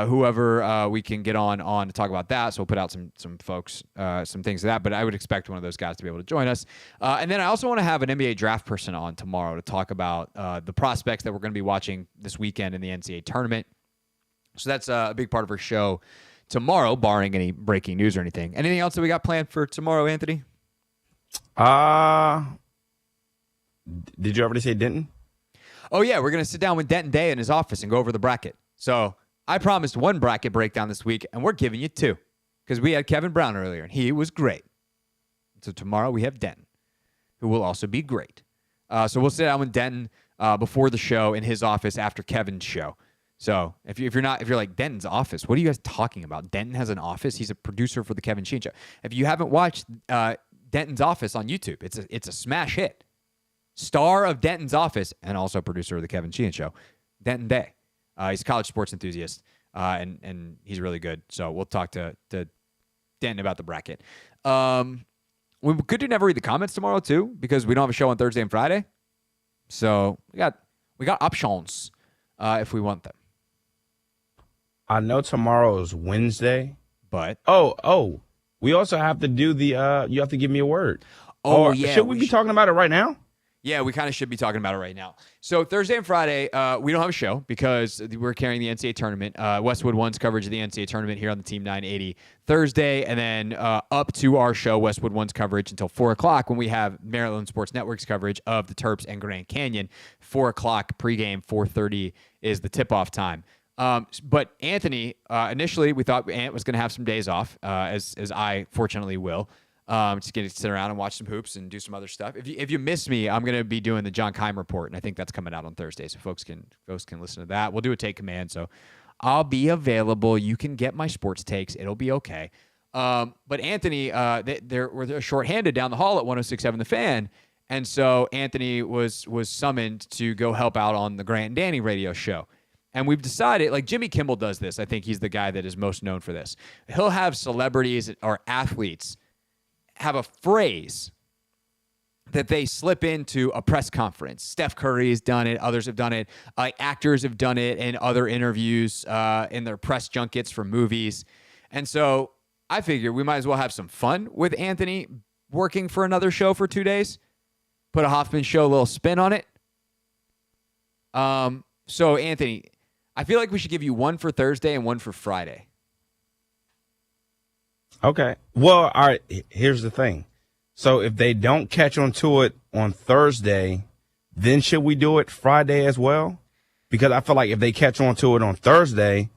whoever we can get on to talk about that. So we'll put out some folks, some things of that. But I would expect one of those guys to be able to join us. And then I also want to have an NBA draft person on tomorrow to talk about the prospects that we're going to be watching this weekend in the NCAA tournament. So that's a big part of our show tomorrow, barring any breaking news or anything. Anything else that we got planned for tomorrow, Anthony? Did you already say Denton? Oh, yeah. We're going to sit down with Denton Day in his office and go over the bracket. So I promised one bracket breakdown this week, and we're giving you two because we had Kevin Brown earlier, and he was great. So tomorrow we have Denton, who will also be great. So we'll sit down with Denton before the show in his office after Kevin's show. So if you're like, Denton's office, what are you guys talking about? Denton has an office. He's a producer for the Kevin Sheehan Show. If you haven't watched Denton's Office on YouTube, it's a smash hit. Star of Denton's Office and also producer of the Kevin Sheehan Show, Denton Day. He's a college sports enthusiast, and he's really good. So we'll talk to Denton about the bracket. We could do Never Read the Comments tomorrow too, because we don't have a show on Thursday and Friday. So we got options if we want them. I know tomorrow is Wednesday, but we also have to do the. You have to give me a word. Yeah. Should we be talking about it right now? Yeah, we kind of should be talking about it right now. So Thursday and Friday, we don't have a show because we're carrying the NCAA tournament. Westwood One's coverage of the NCAA tournament here on the Team 980 Thursday, and then up to our show, Westwood One's coverage until 4 o'clock when we have Maryland Sports Network's coverage of the Terps and Grand Canyon. 4 o'clock pregame, 4:30 is the tip-off time. But Anthony, initially we thought Ant was going to have some days off, as I fortunately will. Just get to sit around and watch some hoops and do some other stuff. If you miss me, I'm going to be doing the John Keim report, and I think that's coming out on Thursday, so folks can listen to that. We'll do a take command, so I'll be available. You can get my sports takes. It'll be okay. But Anthony, they're shorthanded down the hall at 106.7 The Fan, and so Anthony was summoned to go help out on the Grant and Danny radio show. And we've decided, like Jimmy Kimmel does this. I think he's the guy that is most known for this. He'll have celebrities or athletes have a phrase that they slip into a press conference. Steph Curry has done it. Others have done it. Actors have done it in other interviews, in their press junkets for movies. And so I figure we might as well have some fun with Anthony working for another show for 2 days. Put a Hoffman Show, a little spin on it. So Anthony, I feel like we should give you one for Thursday and one for Friday. Okay. Well, all right. Here's the thing. So if they don't catch on to it on Thursday, then should we do it Friday as well? Because I feel like if they catch on to it on Thursday,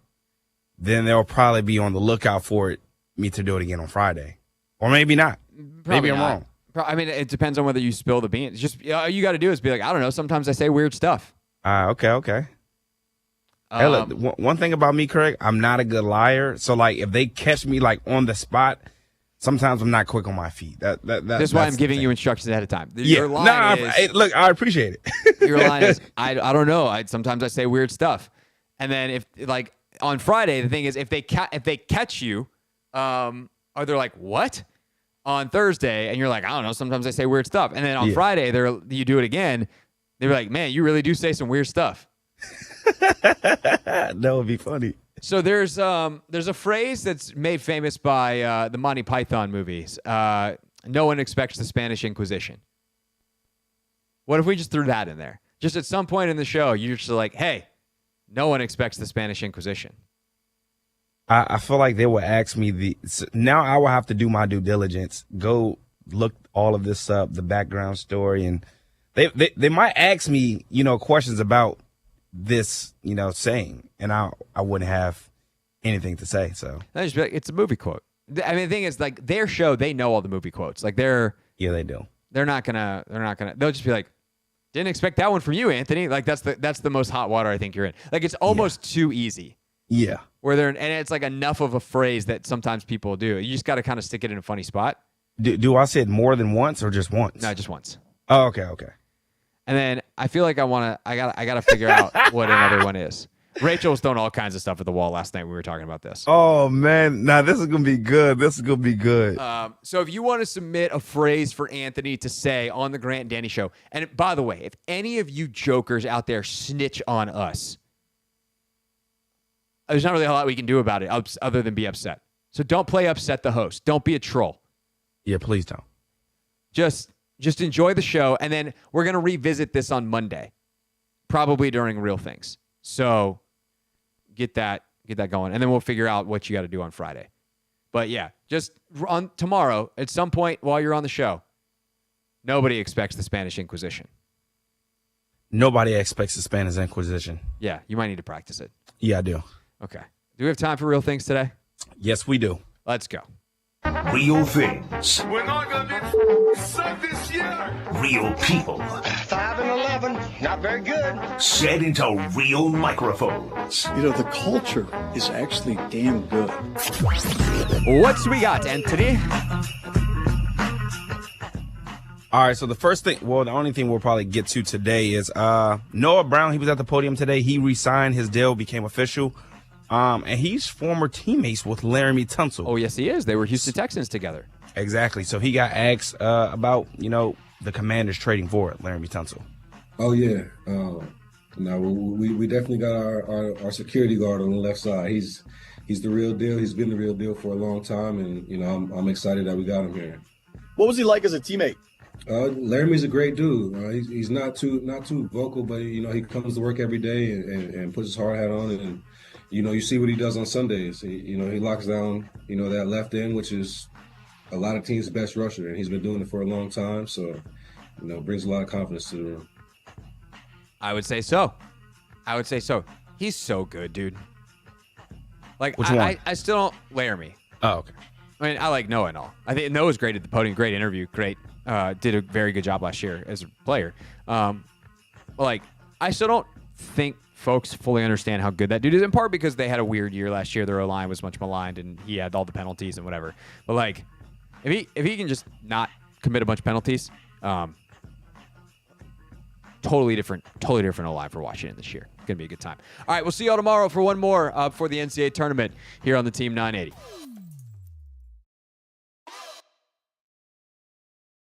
then they'll probably be on the lookout for me to do it again on Friday. Or maybe not. Probably maybe I'm wrong. I mean, it depends on whether you spill the beans. Just all you got to do is be like, I don't know. Sometimes I say weird stuff. Okay. Hey, look, one thing about me, Craig, I'm not a good liar. So, like, if they catch me, like, on the spot, sometimes I'm not quick on my feet. That's why I'm giving you instructions ahead of time. Yeah. Your line is, look, I appreciate it. Your line is, I don't know. Sometimes I say weird stuff. And then if, like, on Friday, the thing is, if they catch you, are they like, what? On Thursday, and you're like, I don't know. Sometimes I say weird stuff. And then on Friday, you do it again. They're like, man, you really do say some weird stuff. That would be funny. So there's a phrase that's made famous by the Monty Python movies. No one expects the Spanish Inquisition. What if we just threw that in there? Just at some point in the show, you're just like, hey, no one expects the Spanish Inquisition. I feel like they will ask me now I will have to do my due diligence, go look all of this up, the background story, and they might ask me, questions about this, saying, and I wouldn't have anything to say. So I just be like, it's a movie quote. I mean, the thing is, like, their show, they know all the movie quotes. Like, they do. They're not gonna. They'll just be like, didn't expect that one from you, Anthony. Like, that's the most hot water I think you're in. Like, it's almost too easy. Yeah. Where and it's like enough of a phrase that sometimes people do. You just got to kind of stick it in a funny spot. Do I say it more than once or just once? No, just once. Oh, okay. And then I feel like I gotta figure out what another one is. Rachel was throwing all kinds of stuff at the wall last night when we were talking about this. Oh, man. Now, this is going to be good. So if you want to submit a phrase for Anthony to say on the Grant and Danny show, and by the way, if any of you jokers out there snitch on us, there's not really a lot we can do about it other than be upset. So don't play upset the host. Don't be a troll. Yeah, please don't. Just enjoy the show, and then we're going to revisit this on Monday, probably during Real Things. So get that going, and then we'll figure out what you got to do on Friday. But yeah, just on tomorrow at some point while you're on the show, nobody expects the Spanish Inquisition. Nobody expects the Spanish Inquisition. Yeah, you might need to practice it. Yeah, I do. Okay. Do we have time for Real Things today? Yes, we do. Let's go. Real things. We're not going to be sucked this year. Real people. 5 and 11, not very good. Said into real microphones. You know, the culture is actually damn good. What's we got, Anthony? All right, so the only thing we'll probably get to today is Noah Brown. He was at the podium today. He re-signed his deal, became official. And he's former teammates with Laramie Tunsil. Oh, yes, he is. They were Houston Texans together. Exactly. So he got asked about, the Commanders trading for Laramie Tunsil. Oh, yeah. No, we definitely got our security guard on the left side. He's the real deal. He's been the real deal for a long time, and I'm excited that we got him here. What was he like as a teammate? Laramie's a great dude. He's not too vocal, but he comes to work every day and puts his hard hat on, and you see what he does on Sundays. He locks down that left end, which is a lot of teams' best rusher, and he's been doing it for a long time. So brings a lot of confidence to the room. I would say so. He's so good, dude. Like, which one? I still don't Laramie. Oh, okay. I mean, I like Noah and all. I think Noah's great at the podium. Great interview. Great. Did a very good job last year as a player. I still don't think folks fully understand how good that dude is, in part because they had a weird year last year. Their O-line was much maligned, and he had all the penalties and whatever. But, if he can just not commit a bunch of penalties, totally different O-line for Washington this year. Going to be a good time. All right, we'll see y'all tomorrow for one more for the NCAA Tournament here on the Team 980.